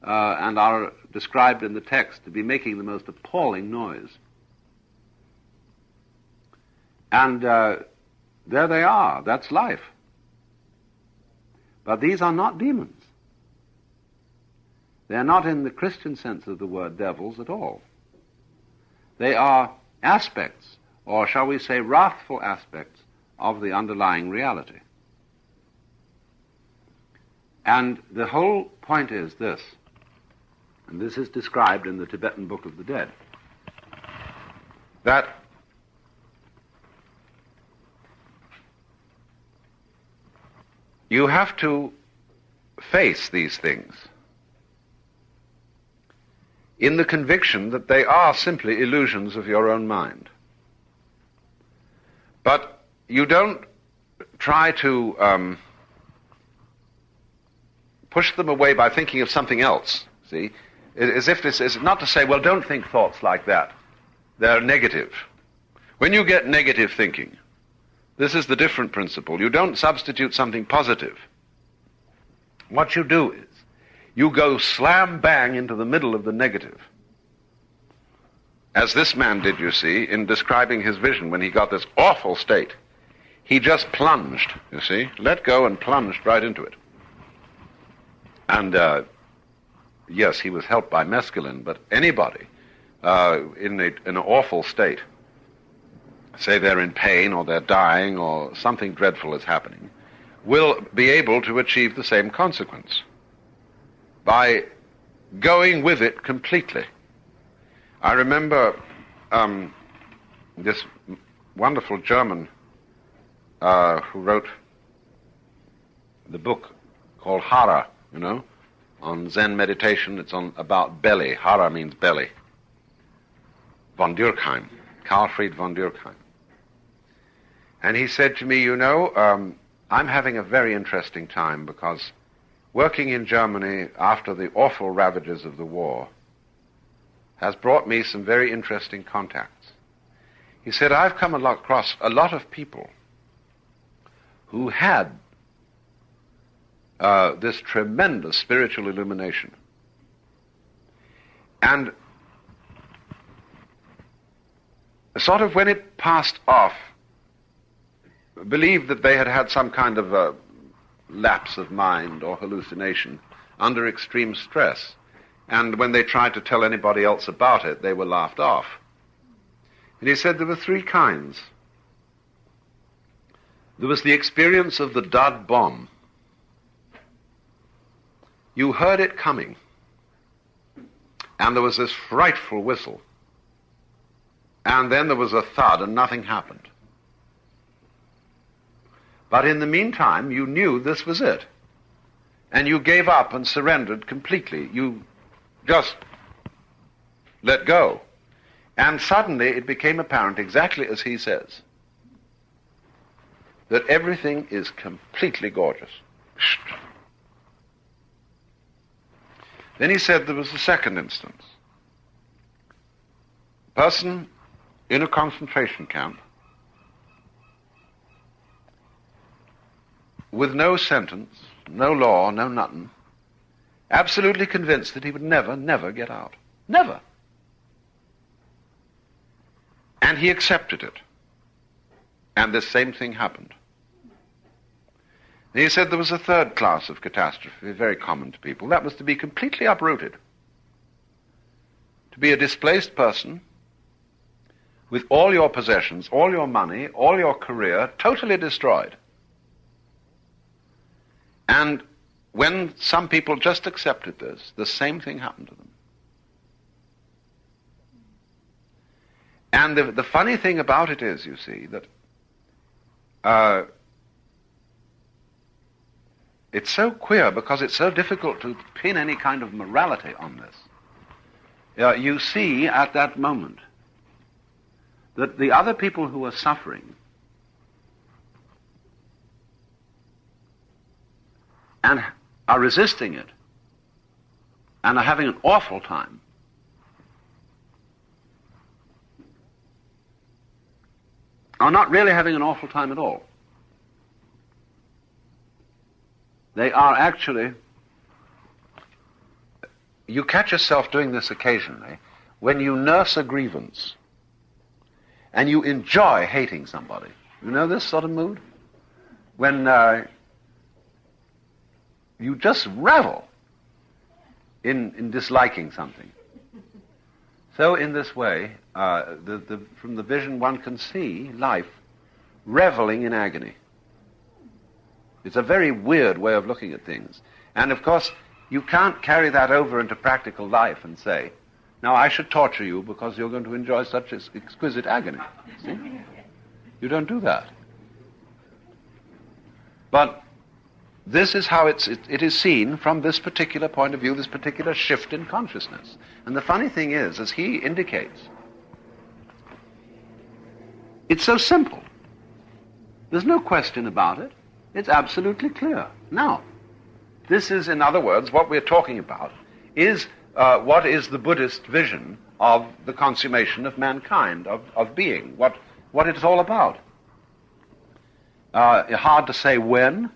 and are described in the text to be making the most appalling noise. And there they are. That's life. But these are not demons. They are not in the Christian sense of the word devils at all. They are aspects, or shall we say wrathful aspects, of the underlying reality. And the whole point is this, and this is described in the Tibetan Book of the Dead, that you have to face these things in the conviction that they are simply illusions of your own mind. But you don't try to push them away by thinking of something else, see? As if this is not to say, well, don't think thoughts like that. They're negative. When you get negative thinking, this is the different principle. You don't substitute something positive. What you do is, you go slam bang into the middle of the negative. As this man did, you see, in describing his vision when he got this awful state. He just plunged, you see, let go and plunged right into it. And yes, he was helped by mescaline, but anybody in an awful state, say they're in pain or they're dying or something dreadful is happening, will be able to achieve the same consequence by going with it completely. I remember this wonderful German who wrote the book called Hara, you know, on Zen meditation. It's about belly. Hara means belly. Von Durkheim, Karlfried von Durkheim. And he said to me, you know, I'm having a very interesting time because working in Germany after the awful ravages of the war has brought me some very interesting contacts. He said, I've come across a lot of people who had this tremendous spiritual illumination. And sort of when it passed off, believed that they had had some kind of a lapse of mind or hallucination under extreme stress. And when they tried to tell anybody else about it, they were laughed off. And he said there were three kinds. There was the experience of the dud bomb. You heard it coming, and there was this frightful whistle. And then there was a thud, and nothing happened. But in the meantime, you knew this was it. And you gave up and surrendered completely. You just let go. And suddenly it became apparent, exactly as he says, that everything is completely gorgeous. Then he said there was a second instance. A person in a concentration camp with no sentence, no law, no nothing, absolutely convinced that he would never, never get out. Never. And he accepted it. And the same thing happened. He said there was a third class of catastrophe, very common to people. That was to be completely uprooted. To be a displaced person with all your possessions, all your money, all your career totally destroyed. And when some people just accepted this, the same thing happened to them. And the funny thing about it is, you see, that it's so queer because it's so difficult to pin any kind of morality on this. You see at that moment that the other people who are suffering and are resisting it and are having an awful time are not really having an awful time at all. They are actually you catch yourself doing this occasionally when you nurse a grievance and you enjoy hating somebody. You know this sort of mood? When you just revel in disliking something. So in this way, from the vision one can see life reveling in agony. It's a very weird way of looking at things. And of course, you can't carry that over into practical life and say, now I should torture you because you're going to enjoy such exquisite agony. See? You don't do that. But this is how it is seen from this particular point of view, this particular shift in consciousness. And the funny thing is, as he indicates, it's so simple. There's no question about it. It's absolutely clear. Now, this is, in other words, what we're talking about is what is the Buddhist vision of the consummation of mankind, of being, what it's all about. Hard to say when,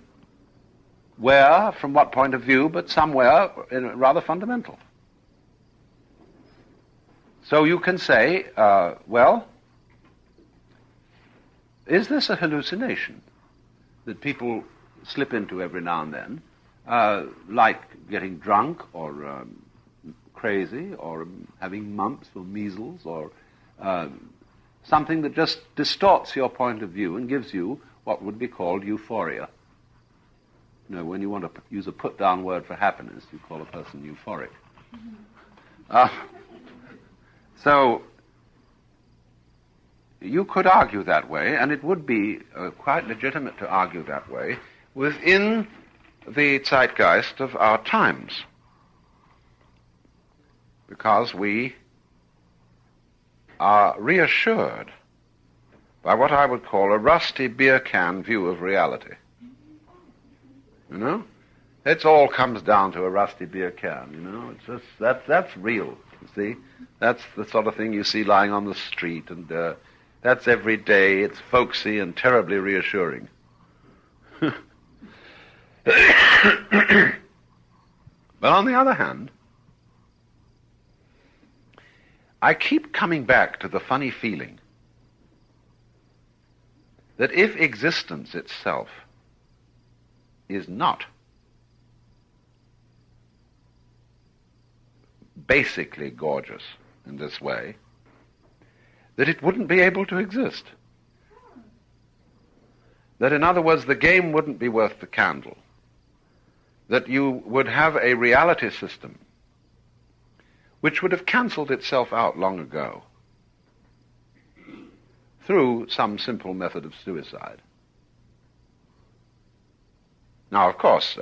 where, from what point of view, but somewhere rather fundamental. So you can say, well, is this a hallucination that people slip into every now and then, like getting drunk or crazy or having mumps or measles or something that just distorts your point of view and gives you what would be called euphoria? You know, when you want to use a put-down word for happiness, you call a person euphoric. So you could argue that way, and it would be quite legitimate to argue that way within the zeitgeist of our times, because we are reassured by what I would call a rusty beer can view of reality. You know? It all comes down to a rusty beer can, you know? It's just, that's real, you see? That's the sort of thing you see lying on the street, and that's every day. It's folksy and terribly reassuring. But on the other hand, I keep coming back to the funny feeling that if existence itself is not basically gorgeous in this way, that it wouldn't be able to exist. That, in other words, the game wouldn't be worth the candle. That you would have a reality system which would have cancelled itself out long ago through some simple method of suicide. Now, of course,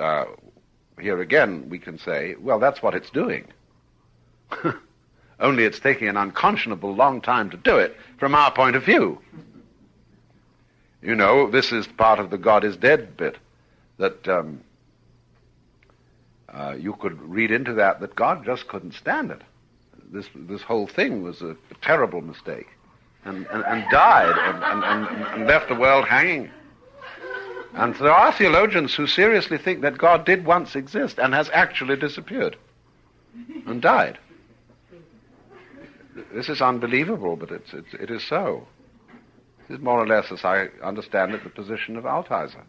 here again we can say, well, that's what it's doing. Only it's taking an unconscionable long time to do it from our point of view. You know, this is part of the God is dead bit, that you could read into that God just couldn't stand it. This whole thing was a terrible mistake, and died and left the world hanging. And there are theologians who seriously think that God did once exist and has actually disappeared and died. This is unbelievable, but it is so. This is more or less, as I understand it, the position of Althusser.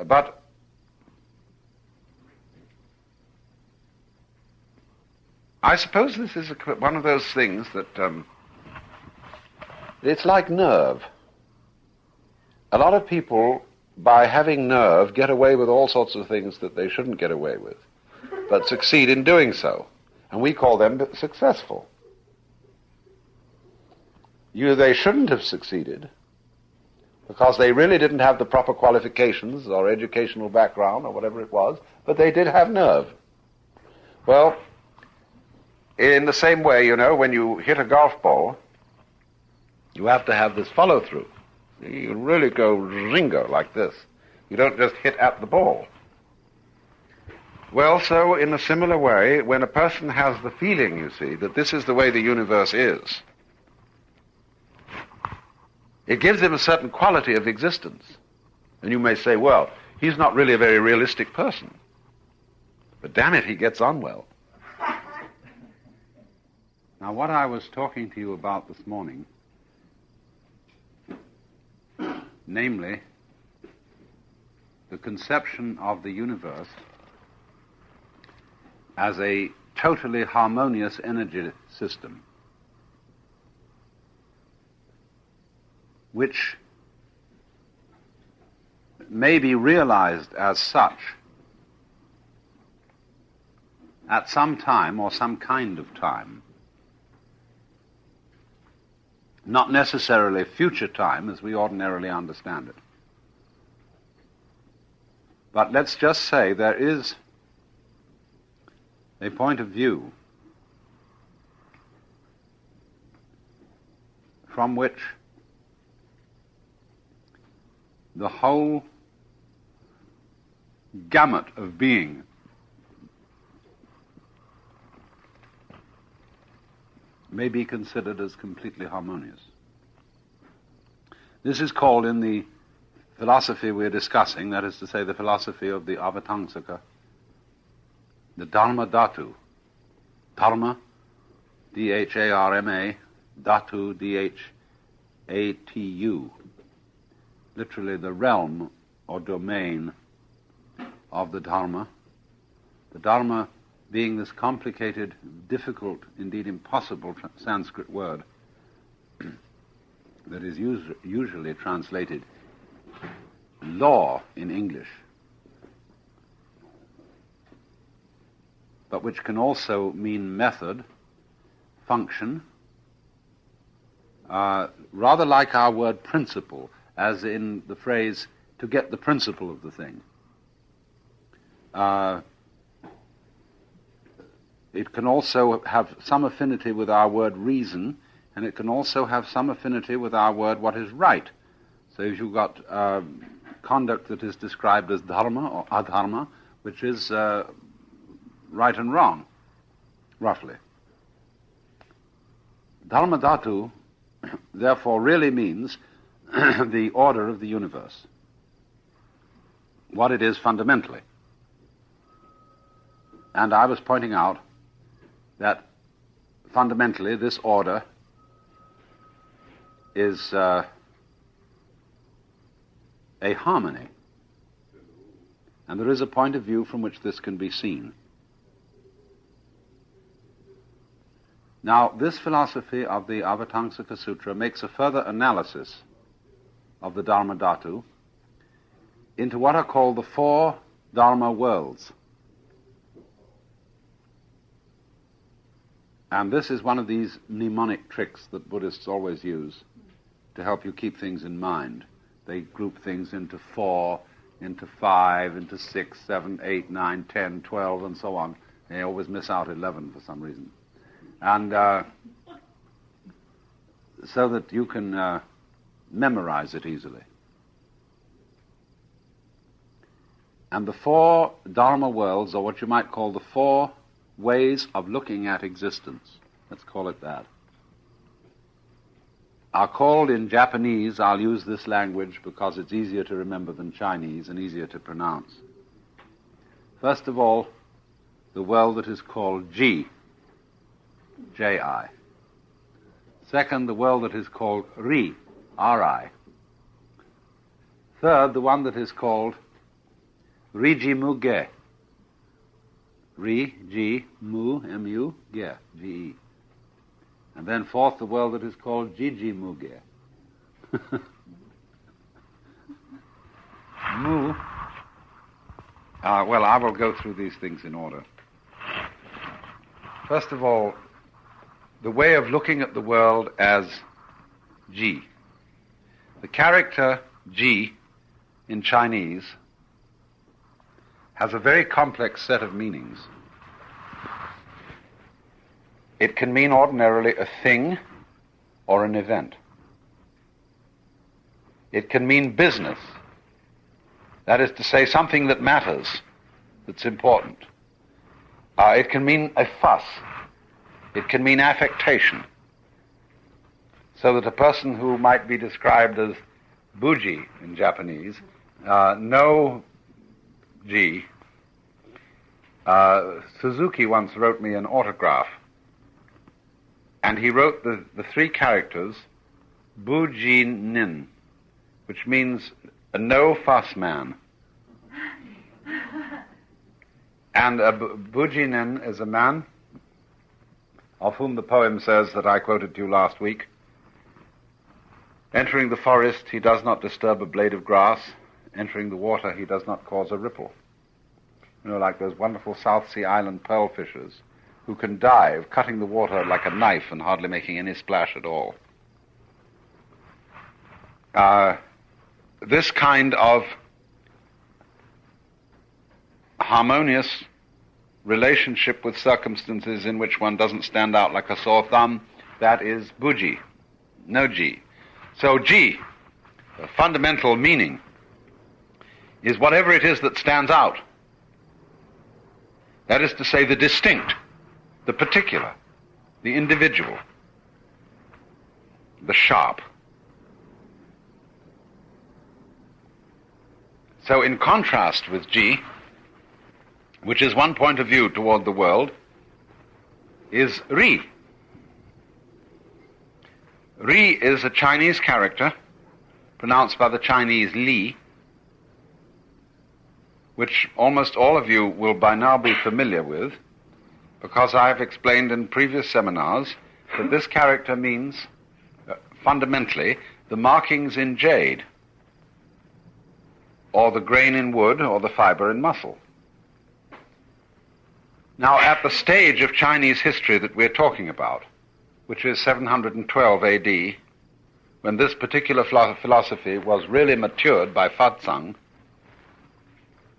But I suppose this is one of those things that it's like nerve. A lot of people, by having nerve, get away with all sorts of things that they shouldn't get away with, but succeed in doing so. And we call them successful. They shouldn't have succeeded because they really didn't have the proper qualifications or educational background or whatever it was, but they did have nerve. Well, in the same way, you know, when you hit a golf ball, you have to have this follow-through. You really go ringo like this. You don't just hit at the ball. Well, so in a similar way, when a person has the feeling, you see, that this is the way the universe is, it gives him a certain quality of existence. And you may say, well, he's not really a very realistic person. But damn it, he gets on well. Now, what I was talking to you about this morning, namely, the conception of the universe as a totally harmonious energy system, which may be realized as such at some time or some kind of time, not necessarily future time as we ordinarily understand it. But let's just say there is a point of view from which the whole gamut of being may be considered as completely harmonious. This is called, in the philosophy we're discussing, that is to say the philosophy of the Avatamsaka, the Dharma Dhatu. Dharma, D-H-A-R-M-A, Dhatu, D-H-A-T-U. Literally the realm or domain of the Dharma. The Dharma being this complicated, difficult, indeed impossible Sanskrit word that is usually translated law in English, but which can also mean method, function, rather like our word principle, as in the phrase to get the principle of the thing. It can also have some affinity with our word reason, and it can also have some affinity with our word what is right. So if you've got conduct that is described as dharma or adharma, which is right and wrong, roughly. Dharma Dhatu, therefore, really means the order of the universe, what it is fundamentally. And I was pointing out that fundamentally this order is a harmony. And there is a point of view from which this can be seen. Now, this philosophy of the Avatamsaka Sutra makes a further analysis of the Dharma Dhatu into what are called the four Dharma worlds. And this is one of these mnemonic tricks that Buddhists always use to help you keep things in mind. They group things into 4, into 5, into 6, 7, 8, 9, 10, 12, and so on. They always miss out 11 for some reason. And so that you can memorize it easily. And the four Dharma worlds, or what you might call the four ways of looking at existence, let's call it that, are called in Japanese, I'll use this language because it's easier to remember than Chinese and easier to pronounce. First of all, the world that is called Ji, J-I. Second, the world that is called Ri, R-I. Third, the one that is called Rijimuge, Ri, Ji, Mu, M-U, Ge, G-E. And then fourth, the world that is called Jijimuge. Mu. Well, I will go through these things in order. First of all, the way of looking at the world as Ji. The character Ji in Chinese has a very complex set of meanings. It can mean ordinarily a thing or an event. It can mean business. That is to say, something that matters, that's important. It can mean a fuss. It can mean affectation. So that a person who might be described as buji in Japanese, no Ji, Suzuki once wrote me an autograph, and he wrote the three characters Bujin-nin, which means a no-fuss man. And Bujin-nin is a man of whom the poem says that I quoted to you last week. Entering the forest, he does not disturb a blade of grass. Entering the water, he does not cause a ripple. You know, like those wonderful South Sea Island pearl fishers who can dive, cutting the water like a knife and hardly making any splash at all. This kind of harmonious relationship with circumstances in which one doesn't stand out like a sore thumb, that is buji, no ji. So ji, the fundamental meaning, is whatever it is that stands out. That is to say, the distinct, the particular, the individual, the sharp. So in contrast with ji, which is one point of view toward the world, is ri. Ri is a Chinese character, pronounced by the Chinese li, which almost all of you will by now be familiar with, because I've explained in previous seminars that this character means, fundamentally, the markings in jade, or the grain in wood, or the fiber in muscle. Now, at the stage of Chinese history that we're talking about, which is 712 AD, when this particular philosophy was really matured by Fazang,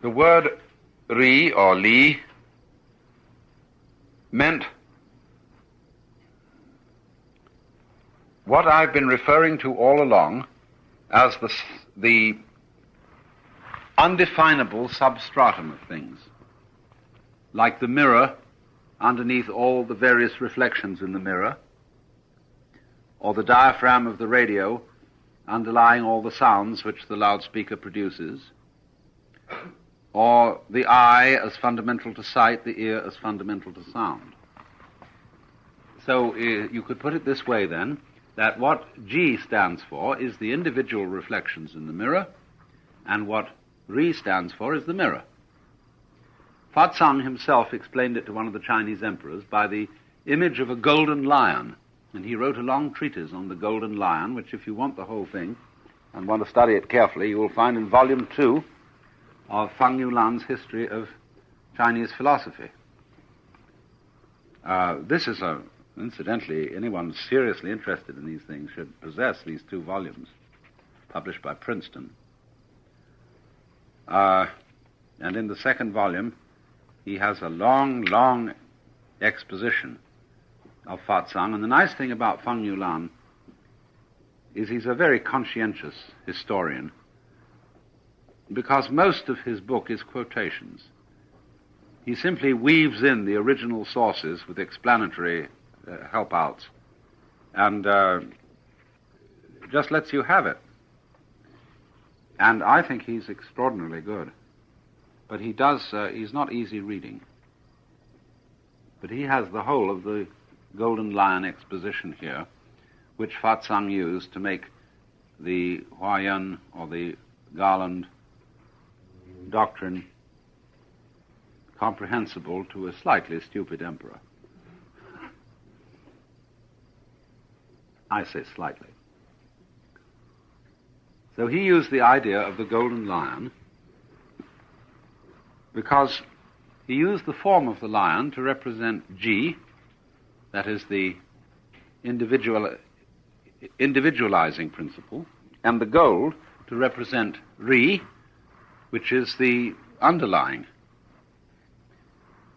the word ri or li meant what I've been referring to all along as the undefinable substratum of things, like the mirror underneath all the various reflections in the mirror, or the diaphragm of the radio underlying all the sounds which the loudspeaker produces, or the eye as fundamental to sight, the ear as fundamental to sound. So you could put it this way then, that what G stands for is the individual reflections in the mirror, and what Ri stands for is the mirror. Fazang himself explained it to one of the Chinese emperors by the image of a golden lion, and he wrote a long treatise on the golden lion, which if you want the whole thing and want to study it carefully, you will find in volume 2 of Fang Yulan's History of Chinese Philosophy. This is incidentally, anyone seriously interested in these things should possess these 2 volumes, published by Princeton. And in the second volume, he has a long, long exposition of Fazang. And the nice thing about Fang Yulan is he's a very conscientious historian, because most of his book is quotations. He simply weaves in the original sources with explanatory help-outs and just lets you have it. And I think he's extraordinarily good. But he's not easy reading. But he has the whole of the Golden Lion exposition here, which Fazang used to make the Huayan, or the Garland doctrine, comprehensible to a slightly stupid emperor. I say slightly. So he used the idea of the Golden Lion because he used the form of the lion to represent G, that is the individualizing principle, and the gold to represent Ri, which is the underlying.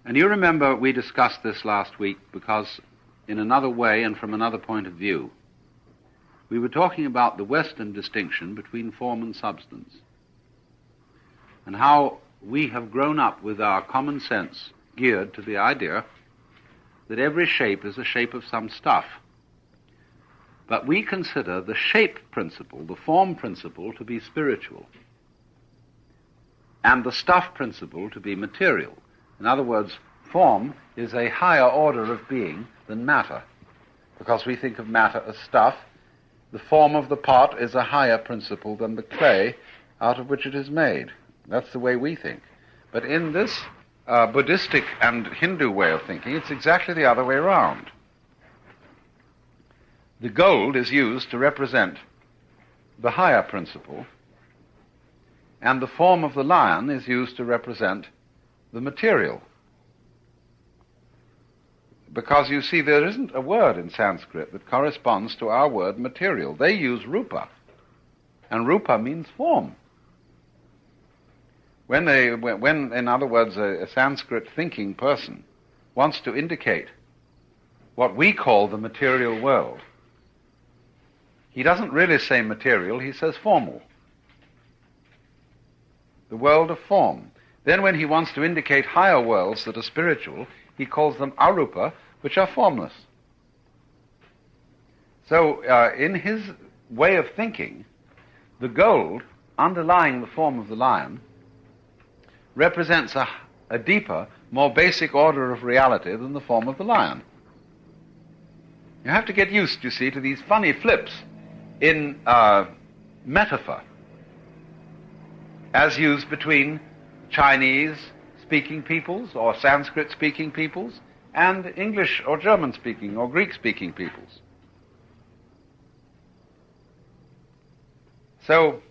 And you remember we discussed this last week because in another way and from another point of view, we were talking about the Western distinction between form and substance, and how we have grown up with our common sense geared to the idea that every shape is a shape of some stuff. But we consider the shape principle, the form principle, to be spiritual, and the stuff principle to be material. In other words, form is a higher order of being than matter. Because we think of matter as stuff, the form of the pot is a higher principle than the clay out of which it is made. That's the way we think. But in this Buddhistic and Hindu way of thinking, it's exactly the other way around. The gold is used to represent the higher principle, and the form of the lion is used to represent the material. Because you see, there isn't a word in Sanskrit that corresponds to our word material. They use rupa, and rupa means form. When, in other words, a Sanskrit thinking person wants to indicate what we call the material world, he doesn't really say material, he says formal. The world of form. Then when he wants to indicate higher worlds that are spiritual, he calls them arupa, which are formless. So in his way of thinking, the gold underlying the form of the lion represents a deeper, more basic order of reality than the form of the lion. You have to get used, you see, to these funny flips in metaphor as used between Chinese-speaking peoples or Sanskrit-speaking peoples and English or German-speaking or Greek-speaking peoples. So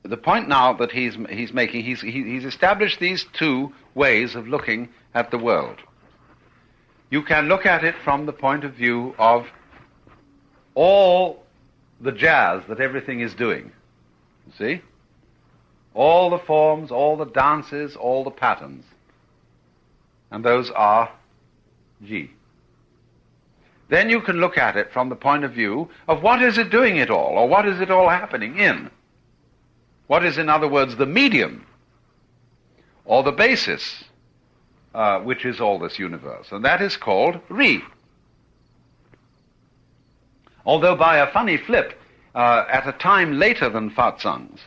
the point now that he's making, he's established these two ways of looking at the world. You can look at it from the point of view of all the jazz that everything is doing. You see? All the forms, all the dances, all the patterns. And those are G. Then you can look at it from the point of view of what is it doing it all, or what is it all happening in? What is, in other words, the medium, or the basis, which is all this universe? And that is called Ri. Although by a funny flip, at a time later than Fatsang's,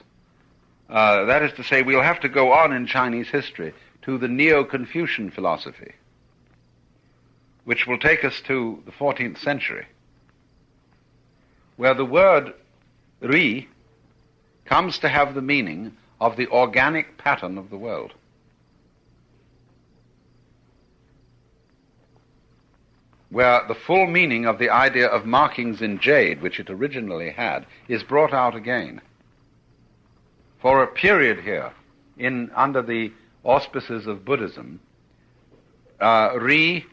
that is to say, we'll have to go on in Chinese history to the Neo-Confucian philosophy, which will take us to the 14th century, where the word Ri comes to have the meaning of the organic pattern of the world. Where the full meaning of the idea of markings in jade, which it originally had, is brought out again. For a period here, under the auspices of Buddhism, Ri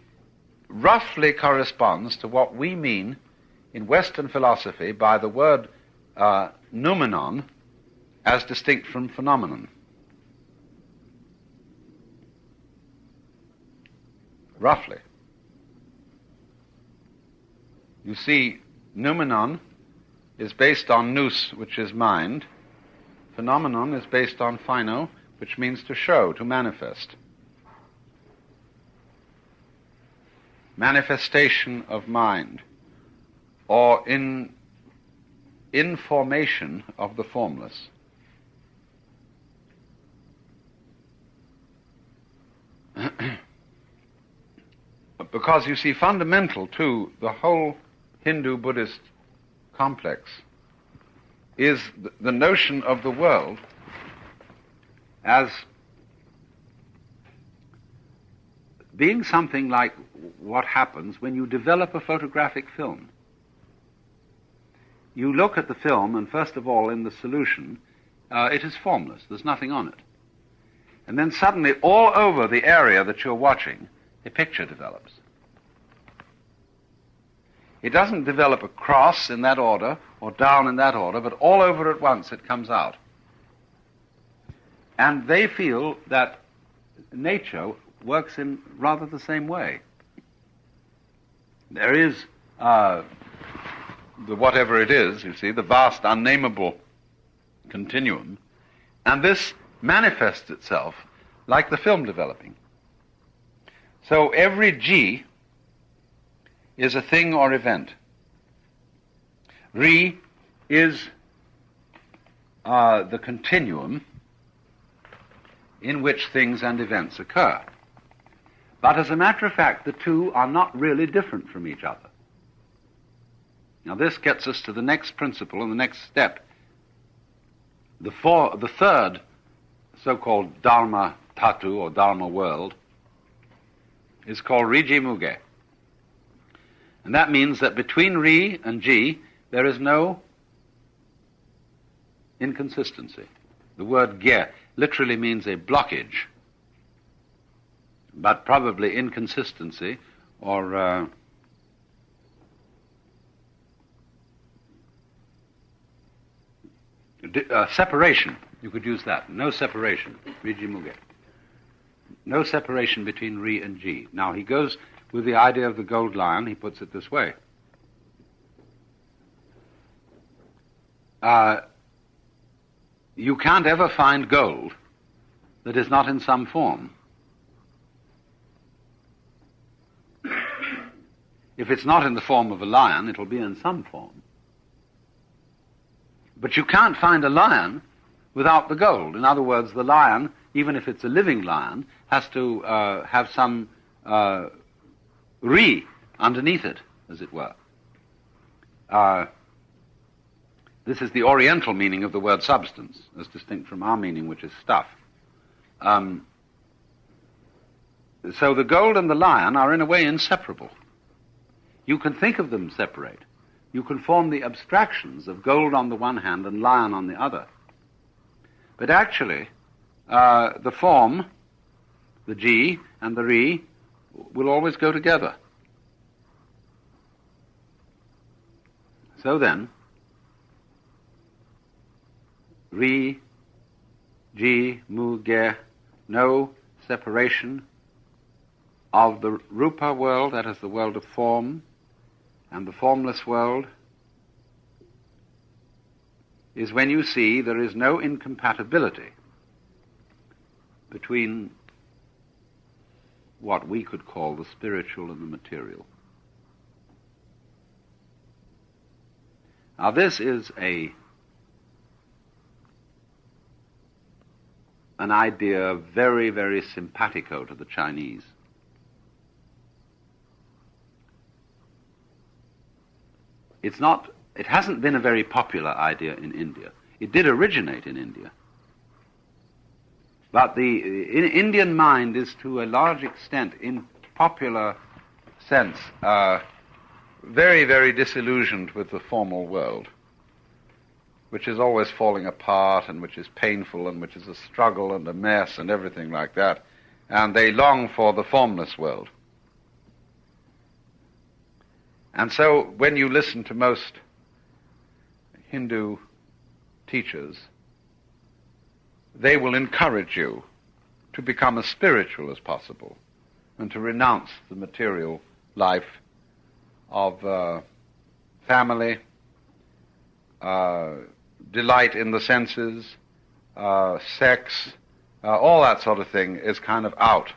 roughly corresponds to what we mean in Western philosophy by the word noumenon, as distinct from phenomenon. Roughly. You see, noumenon is based on nous, which is mind. Phenomenon is based on phino, which means to show, to manifest. Manifestation of mind, or information of the formless. Because you see, fundamental to the whole Hindu-Buddhist complex is the notion of the world as being something like what happens when you develop a photographic film. You look at the film, and first of all, in the solution, it is formless. There's nothing on it. And then suddenly, all over the area that you're watching, a picture develops. It doesn't develop across in that order or down in that order, but all over at once it comes out. And they feel that nature works in rather the same way. There is the whatever it is, you see, the vast unnameable continuum, and this manifests itself like the film developing. So every G is a thing or event. Ri is the continuum, in which things and events occur. But as a matter of fact, the two are not really different from each other. Now this gets us to the next principle and the next step. The third so-called Dharma Tatu, or Dharma world, is called Riji Muge. And that means that between Ri and Ji, there is no inconsistency. The word Ge literally means a blockage, but probably inconsistency or separation. You could use that. No separation. Riji Muge. No separation between Ri and Ji. Now he goes with the idea of the gold lion. He puts it this way. You can't ever find gold that is not in some form. If it's not in the form of a lion, it'll be in some form. But you can't find a lion without the gold. In other words, the lion, even if it's a living lion, has to have some Ri underneath it, as it were. This is the Oriental meaning of the word substance, as distinct from our meaning, which is stuff. So the gold and the lion are in a way inseparable. You can think of them separate. You can form the abstractions of gold on the one hand and lion on the other. But actually, the form, the Ji and the Ri, will always go together. So then, Ri, Ji, Mu, Ge, no separation of the Rupa world, that is the world of form, and the formless world, is when you see there is no incompatibility between what we could call the spiritual and the material. Now this is an idea very, very simpatico to the Chinese. It hasn't been a very popular idea in India. It did originate in India. But the Indian mind is to a large extent, in popular sense, very, very disillusioned with the formal world, which is always falling apart and which is painful and which is a struggle and a mess and everything like that. And they long for the formless world. And so when you listen to most Hindu teachers, they will encourage you to become as spiritual as possible and to renounce the material life of family, delight in the senses, sex, all that sort of thing is kind of out.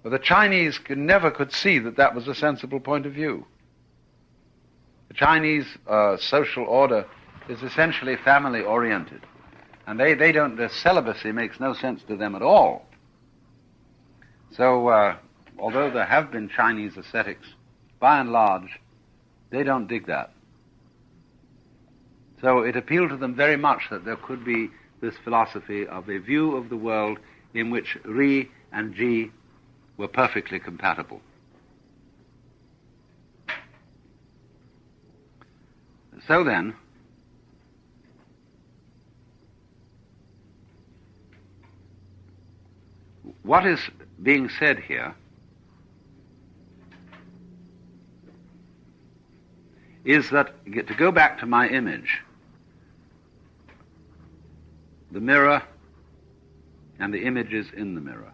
But the Chinese never could see that that was a sensible point of view. The Chinese social order is essentially family-oriented. And their celibacy makes no sense to them at all. So, although there have been Chinese ascetics, by and large, they don't dig that. So it appealed to them very much that there could be this philosophy of a view of the world in which Ri and Ji were perfectly compatible. So then, what is being said here is that, to go back to my image, the mirror and the images in the mirror.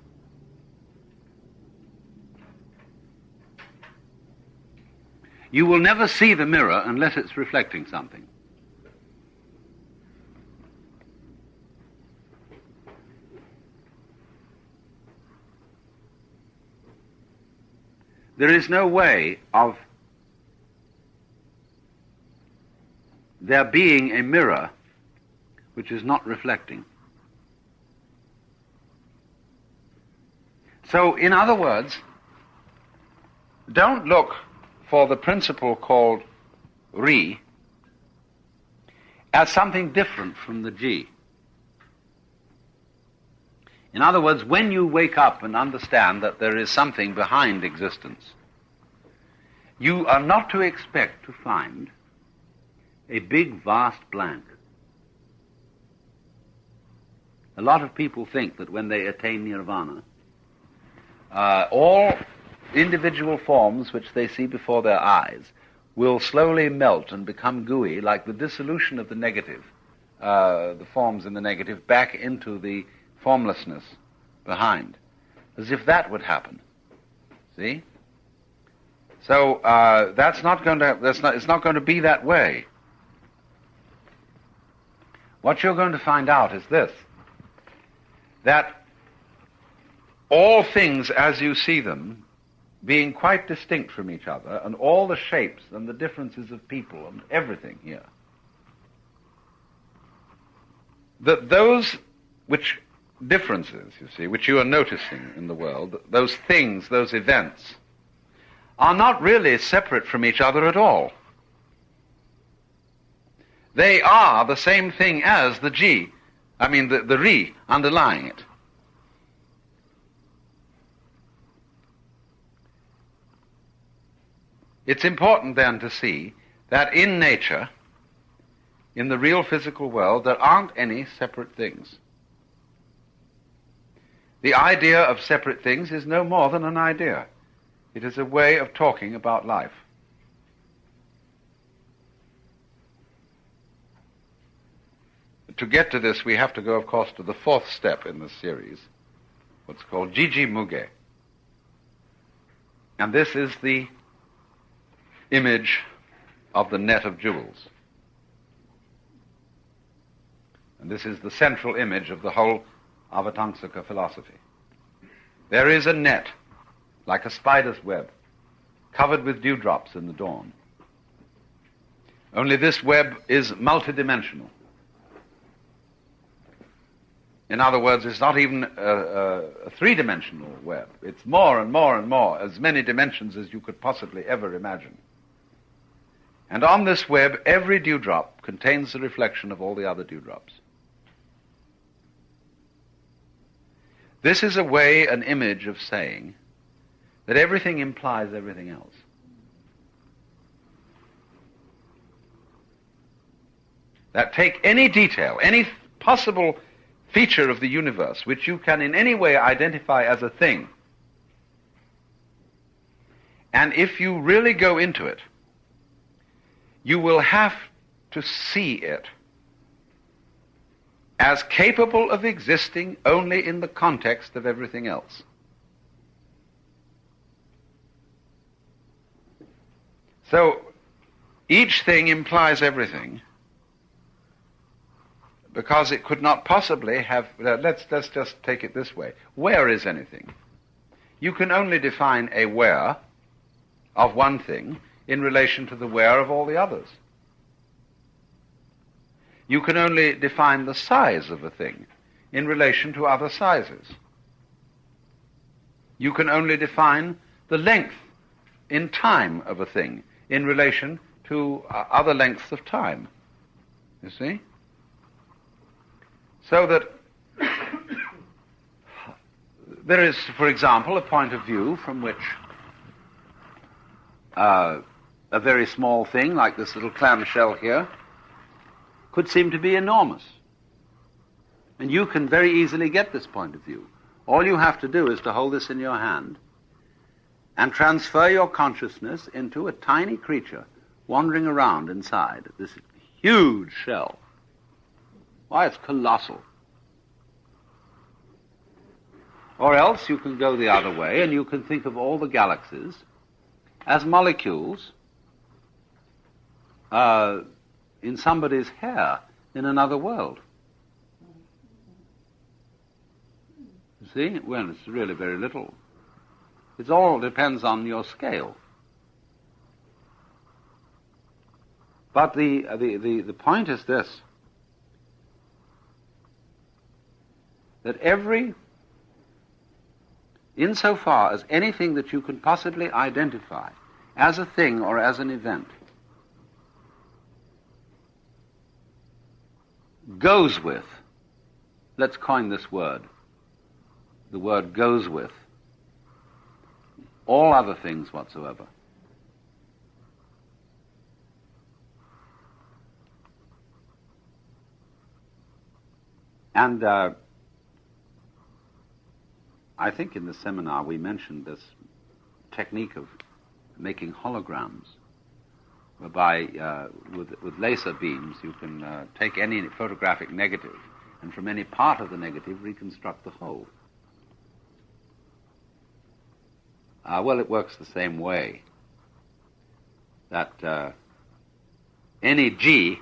You will never see the mirror unless it's reflecting something. There is no way of there being a mirror which is not reflecting. So, in other words, don't look for the principle called Ri as something different from the Ji. In other words, when you wake up and understand that there is something behind existence, you are not to expect to find a big, vast blank. A lot of people think that when they attain nirvana, all individual forms which they see before their eyes will slowly melt and become gooey, like the dissolution of the negative, the forms in the negative, back into the formlessness behind, as if that would happen. See? So it's not going to be that way. What you're going to find out is this, that all things as you see them, being quite distinct from each other, and all the shapes and the differences of people and everything here, that those differences, you see, which you are noticing in the world, those things, those events, are not really separate from each other at all. They are the same thing as the the Ri underlying it. It's important then to see that in nature, in the real physical world, there aren't any separate things. The idea of separate things is no more than an idea. It is a way of talking about life. To get to this, we have to go, of course, to the fourth step in this series, what's called Jiji Muge. And this is the image of the net of jewels. And this is the central image of the whole Avatangsaka philosophy. There is a net, like a spider's web, covered with dewdrops in the dawn. Only this web is multidimensional. In other words, it's not even a three-dimensional web. It's more and more and more, as many dimensions as you could possibly ever imagine. And on this web, every dewdrop contains the reflection of all the other dewdrops. This is a way, an image of saying that everything implies everything else. That take any detail, any possible feature of the universe which you can in any way identify as a thing, and if you really go into it, you will have to see it as capable of existing only in the context of everything else. So each thing implies everything, because it could not possibly have, let's just take it this way. Where is anything? You can only define a where of one thing in relation to the where of all the others. You can only define the size of a thing in relation to other sizes. You can only define the length in time of a thing in relation to other lengths of time. You see? So that there is, for example, a point of view from which a very small thing like this little clamshell here could seem to be enormous. And you can very easily get this point of view. All you have to do is to hold this in your hand and transfer your consciousness into a tiny creature wandering around inside this huge shell. Why, it's colossal. Or else you can go the other way and you can think of all the galaxies as molecules in somebody's hair in another world. You see? Well, it's really very little. It all depends on your scale. But the point is this, that every insofar as anything that you can possibly identify as a thing or as an event goes with, let's coin this word, the word goes with all other things whatsoever. And I think in the seminar we mentioned this technique of making holograms, whereby with laser beams you can take any photographic negative and from any part of the negative reconstruct the whole. Well, it works the same way, that any G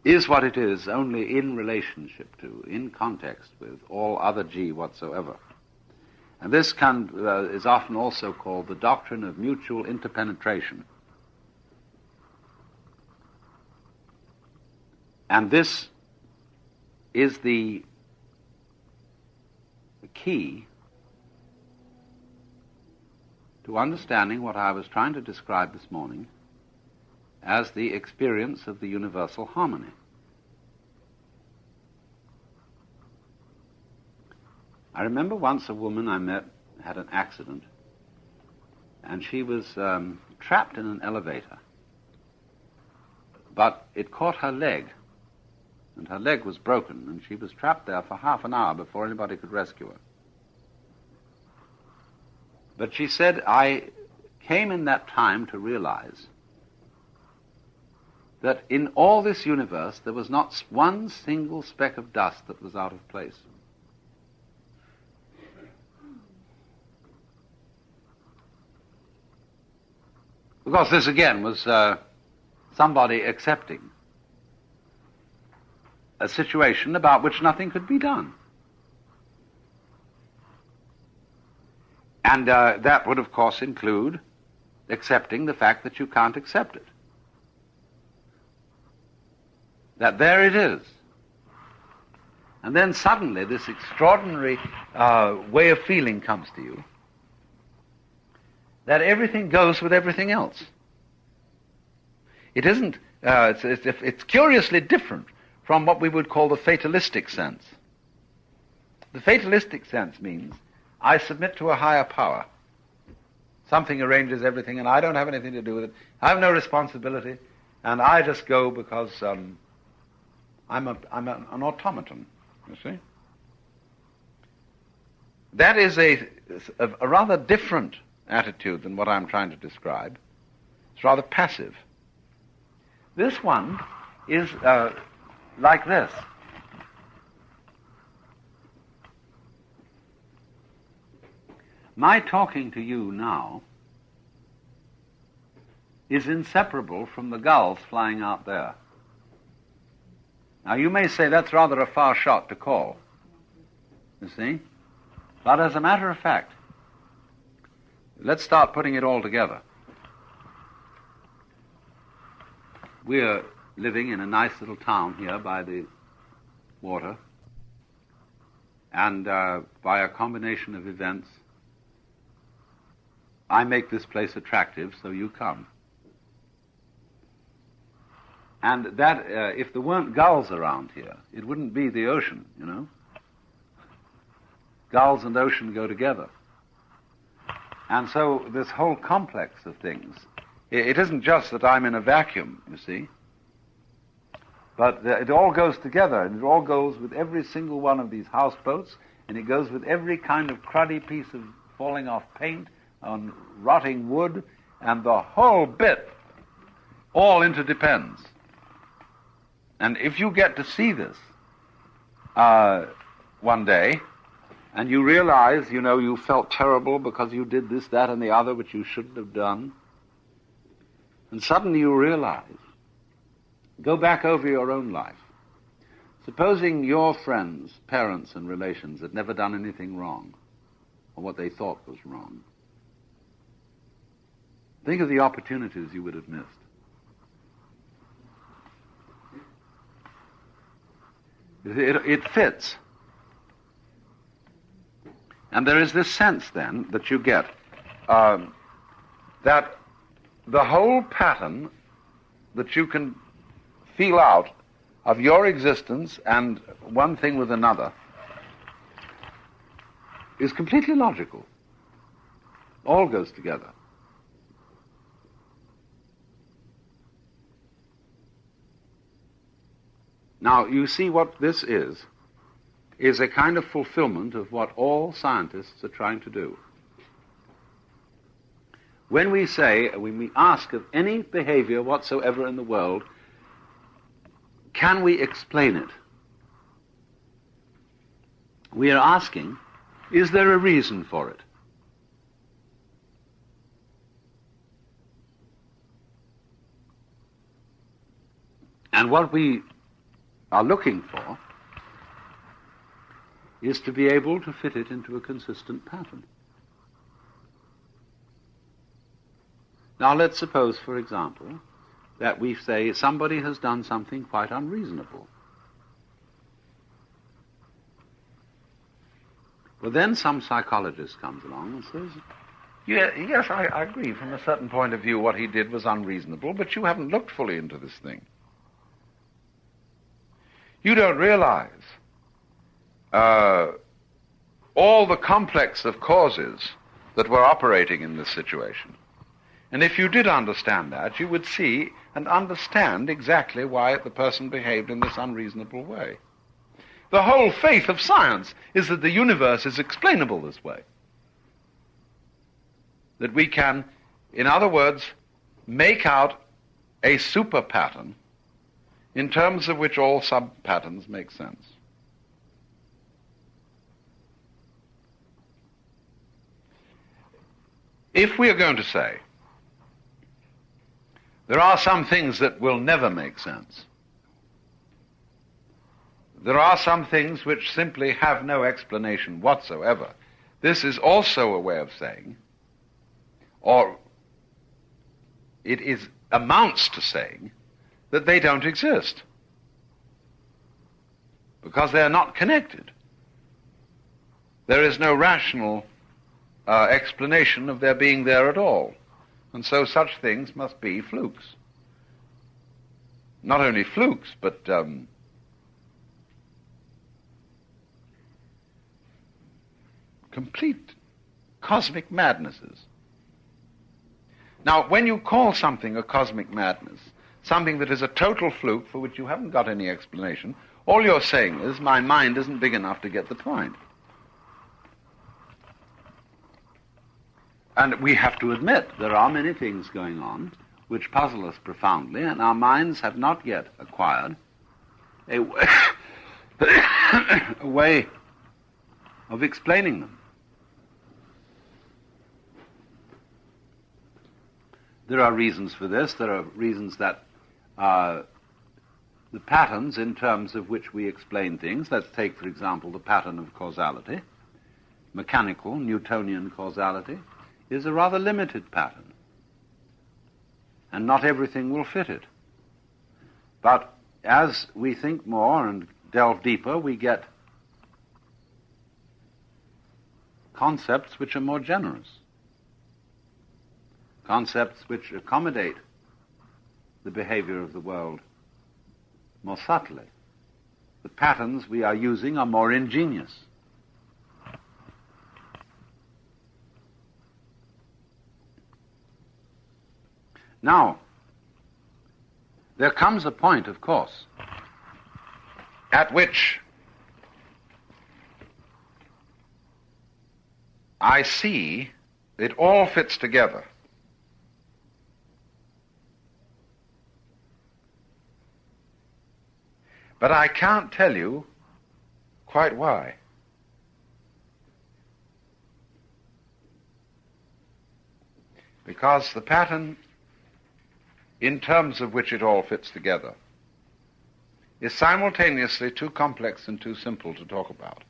is what it is only in relationship to, in context with, all other G whatsoever. And this is often also called the doctrine of mutual interpenetration. And this is the key to understanding what I was trying to describe this morning as the experience of the universal harmony. I remember once a woman I met had an accident, and she was trapped in an elevator, but it caught her leg, and her leg was broken, and she was trapped there for half an hour before anybody could rescue her. But she said, I came in that time to realize that in all this universe there was not one single speck of dust that was out of place. Because this again was somebody accepting a situation about which nothing could be done. And that would, of course, include accepting the fact that you can't accept it. That there it is. And then suddenly this extraordinary way of feeling comes to you, that everything goes with everything else. It isn't, it's curiously different from what we would call the fatalistic sense. The fatalistic sense means I submit to a higher power. Something arranges everything, and I don't have anything to do with it. I have no responsibility, and I just go because I'm an automaton, you see. That is a rather different attitude than what I'm trying to describe. It's rather passive. This one is like this. My talking to you now is inseparable from the gulls flying out there. Now you may say that's rather a far shot to call, you see? But as a matter of fact, let's start putting it all together. We're living in a nice little town here by the water, and by a combination of events, I make this place attractive, so you come. And that, if there weren't gulls around here, it wouldn't be the ocean, you know. Gulls and ocean go together. And so this whole complex of things, it isn't just that I'm in a vacuum, you see, but it all goes together, and it all goes with every single one of these houseboats, and it goes with every kind of cruddy piece of falling off paint on rotting wood, and the whole bit all interdepends. And if you get to see this one day, and you realize, you know, you felt terrible because you did this, that, and the other, which you shouldn't have done, and suddenly you realize, go back over your own life. Supposing your friends, parents, and relations had never done anything wrong, or what they thought was wrong. Think of the opportunities you would have missed. It fits. And there is this sense then that you get that the whole pattern that you can feel out of your existence and one thing with another is completely logical. All goes together. Now, you see what this is a kind of fulfillment of what all scientists are trying to do. When we ask of any behavior whatsoever in the world, can we explain it? We are asking, is there a reason for it? And what we are looking for is to be able to fit it into a consistent pattern. Now let's suppose, for example, that we say somebody has done something quite unreasonable. Well, then some psychologist comes along and says, yes, I agree from a certain point of view what he did was unreasonable, but you haven't looked fully into this thing. You don't realize all the complex of causes that were operating in this situation. And if you did understand that, you would see and understand exactly why the person behaved in this unreasonable way. The whole faith of science is that the universe is explainable this way. That we can, in other words, make out a super pattern in terms of which all sub-patterns make sense. If we are going to say there are some things that will never make sense, there are some things which simply have no explanation whatsoever, this is also a way of saying, or it amounts to saying, that they don't exist, because they are not connected. There is no rational explanation of their being there at all, and so such things must be flukes. Not only flukes, but complete cosmic madnesses. Now, when you call something a cosmic madness, something that is a total fluke for which you haven't got any explanation, all you're saying is, my mind isn't big enough to get the point. And we have to admit there are many things going on which puzzle us profoundly, and our minds have not yet acquired a way of explaining them. There are reasons for this. There are reasons that the patterns in terms of which we explain things, let's take, for example, the pattern of causality, mechanical, Newtonian causality, is a rather limited pattern. And not everything will fit it. But as we think more and delve deeper, we get concepts which are more generous, concepts which accommodate the behavior of the world more subtly. The patterns we are using are more ingenious. Now, there comes a point, of course, at which I see it all fits together. But I can't tell you quite why. Because the pattern in terms of which it all fits together is simultaneously too complex and too simple to talk about.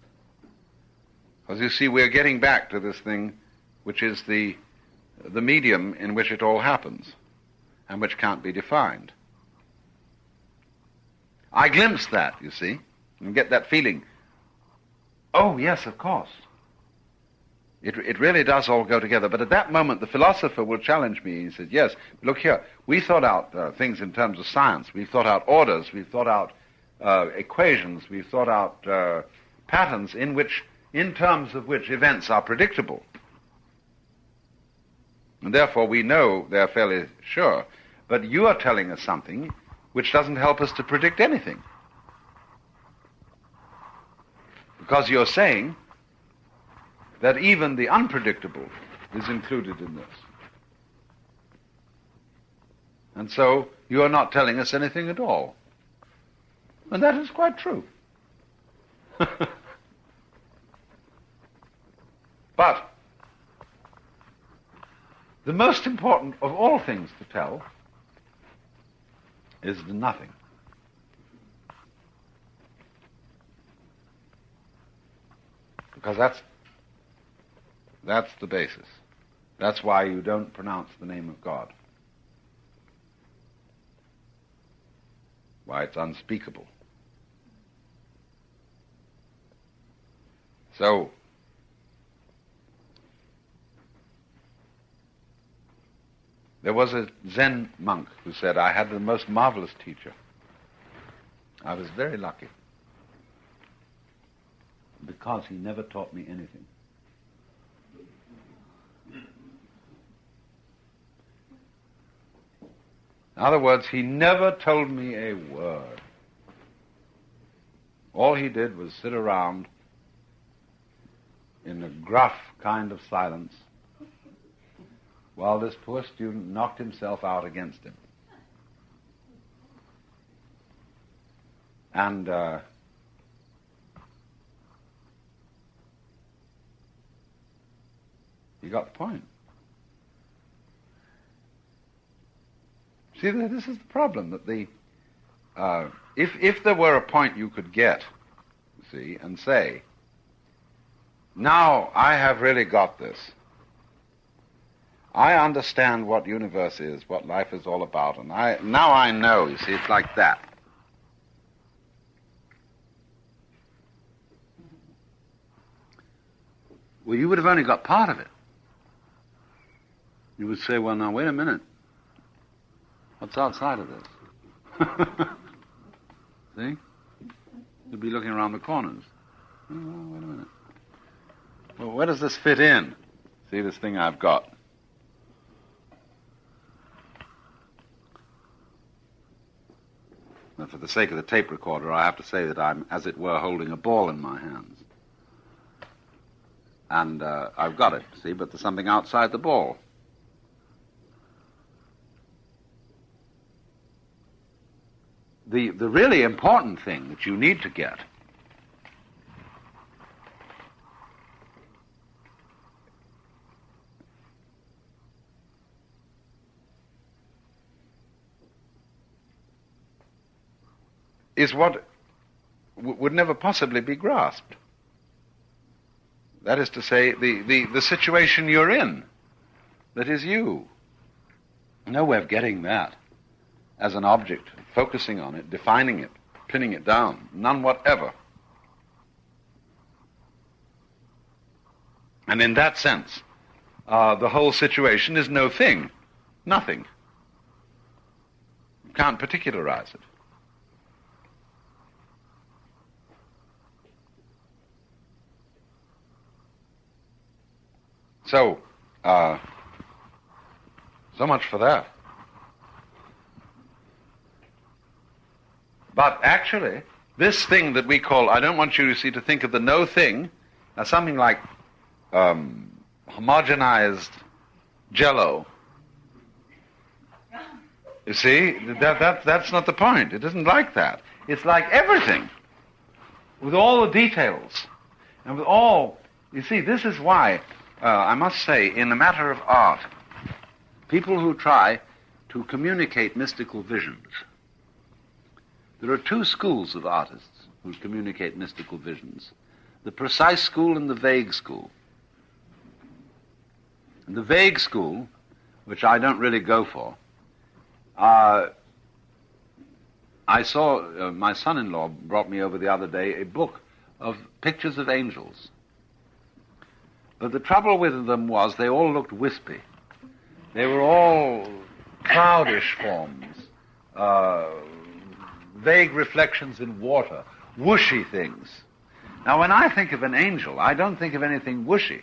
Because you see, we're getting back to this thing which is the medium in which it all happens and which can't be defined. I glimpse that, you see, and get that feeling, oh, yes, of course. It really does all go together. But at that moment, the philosopher will challenge me. He said, yes, look here, we thought out things in terms of science. We've thought out orders. We've thought out equations. We've thought out patterns in terms of which events are predictable. And therefore, we know they're fairly sure. But you are telling us something which doesn't help us to predict anything. Because you're saying that even the unpredictable is included in this. And so you are not telling us anything at all. And that is quite true. But the most important of all things to tell is the nothing. Because that's the basis. That's why you don't pronounce the name of God. Why it's unspeakable. So, there was a Zen monk who said, I had the most marvelous teacher. I was very lucky because he never taught me anything. In other words, he never told me a word. All he did was sit around in a gruff kind of silence while this poor student knocked himself out against him. And you got the point. See, this is the problem, that if there were a point you could get, you see, and say, now I have really got this. I understand what universe is, what life is all about, and now I know, you see, it's like that. Well, you would have only got part of it. You would say, well, now, wait a minute. What's outside of this? See? You'd be looking around the corners. Oh, wait a minute. Well, where does this fit in? See, this thing I've got. Now, for the sake of the tape recorder, I have to say that I'm, as it were, holding a ball in my hands. And I've got it, see, but there's something outside the ball. The really important thing that you need to get is what would never possibly be grasped. That is to say, the situation you're in, that is you. No way of getting that as an object, focusing on it, defining it, pinning it down. None whatever. And in that sense, the whole situation is no thing, nothing. You can't particularize it. So much for that. But actually, this thing that we call, I don't want you, to think of the no thing as something like homogenized Jell-O. You see, that's not the point. It isn't like that. It's like everything, with all the details, and with all, you see, this is why, I must say, in the matter of art, people who try to communicate mystical visions, there are two schools of artists who communicate mystical visions: the precise school and the vague school. And the vague school, which I don't really go for, I saw, my son-in-law brought me over the other day a book of pictures of angels. But the trouble with them was they all looked wispy. They were all cloudish forms, vague reflections in water, whooshy things. Now, when I think of an angel, I don't think of anything whooshy.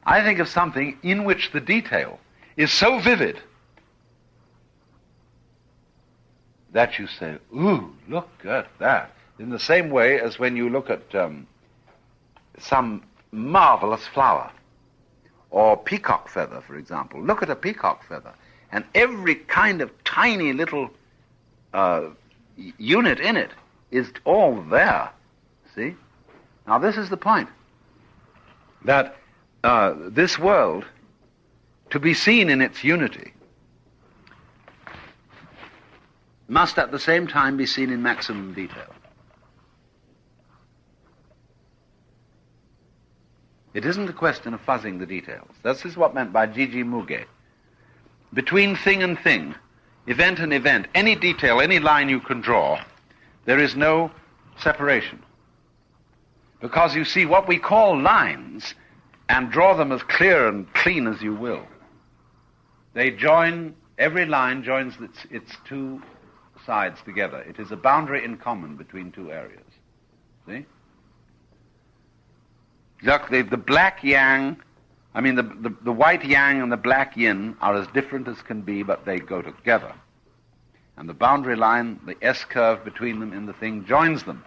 I think of something in which the detail is so vivid that you say, ooh, look at that. In the same way as when you look at some marvelous flower, or peacock feather, for example. Look at a peacock feather, and every kind of tiny little unit in it is all there. See? Now this is the point, that this world, to be seen in its unity, must at the same time be seen in maximum detail. It isn't a question of fuzzing the details. This is what meant by Gigi Muge. Between thing and thing, event and event, any detail, any line you can draw, there is no separation. Because you see, what we call lines, and draw them as clear and clean as you will, they join, every line joins its two sides together. It is a boundary in common between two areas. See? Look, the black yang, the white yang and the black yin are as different as can be, but they go together. And the boundary line, the S-curve between them in the thing, joins them.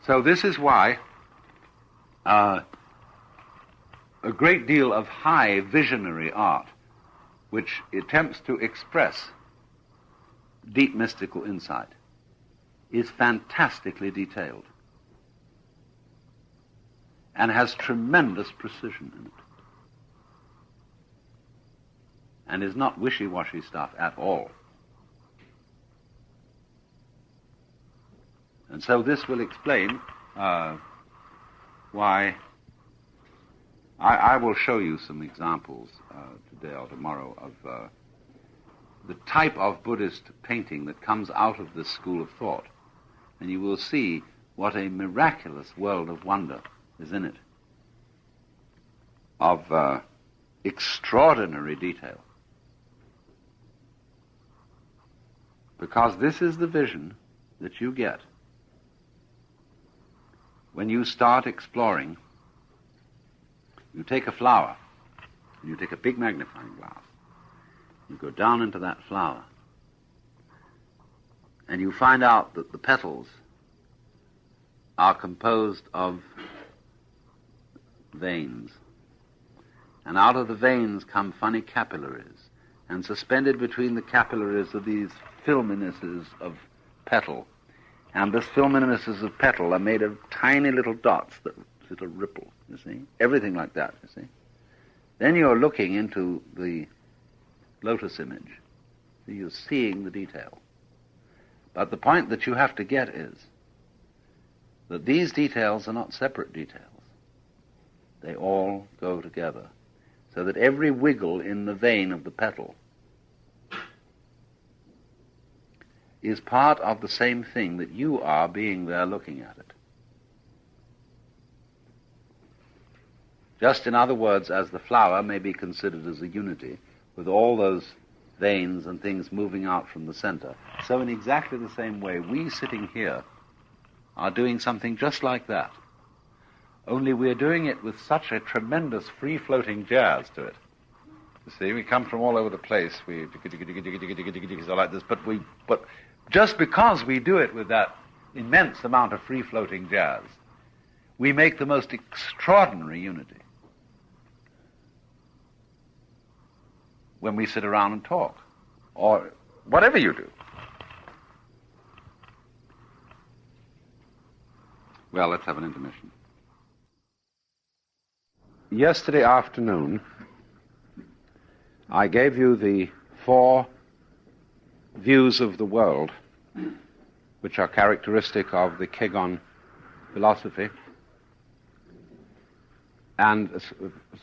So this is why a great deal of high visionary art, which attempts to express deep mystical insight, is fantastically detailed and has tremendous precision in it, and is not wishy-washy stuff at all. And so this will explain why I will show you some examples today or tomorrow of the type of Buddhist painting that comes out of this school of thought, and you will see what a miraculous world of wonder is in it, of extraordinary detail. Because this is the vision that you get when you start exploring. You take a flower, and you take a big magnifying glass, you go down into that flower, and you find out that the petals are composed of veins. And out of the veins come funny capillaries, and suspended between the capillaries are these filminesces of petal. And this filminesces of petal are made of tiny little dots that sort of ripple, you see? Everything like that, you see? Then you're looking into the lotus image. So you're seeing the detail. But the point that you have to get is that these details are not separate details. They all go together, so that every wiggle in the vein of the petal is part of the same thing that you are being there looking at it. Just in other words, as the flower may be considered as a unity, with all those veins and things moving out from the center, so in exactly the same way, we sitting here are doing something just like that. Only we're doing it with such a tremendous free-floating jazz to it. You see, we come from all over the place. We so like this, but just because we do it with that immense amount of free-floating jazz, we make the most extraordinary unity when we sit around and talk, or whatever you do. Well, let's have an intermission. Yesterday afternoon, I gave you the 4 views of the world which are characteristic of the Kegon philosophy, and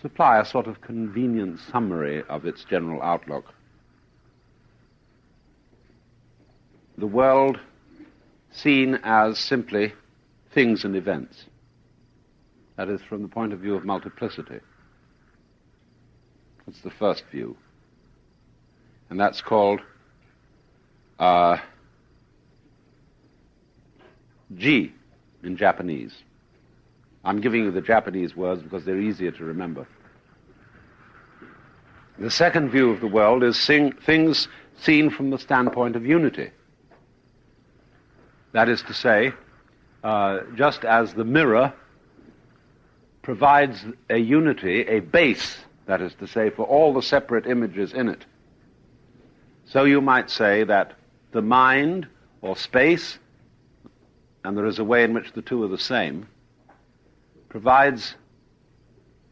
supply a sort of convenient summary of its general outlook. The world seen as simply things and events, that is, from the point of view of multiplicity. That's the first view. And that's called Ji in Japanese. I'm giving you the Japanese words because they're easier to remember. The second view of the world is things seen from the standpoint of unity. That is to say, just as the mirror provides a unity, a base, that is to say, for all the separate images in it, so you might say that the mind, or space, and there is a way in which the two are the same, provides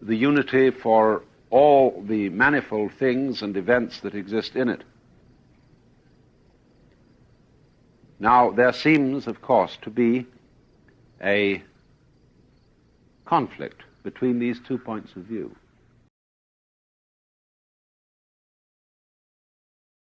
the unity for all the manifold things and events that exist in it. Now, there seems, of course, to be a conflict between these two points of view.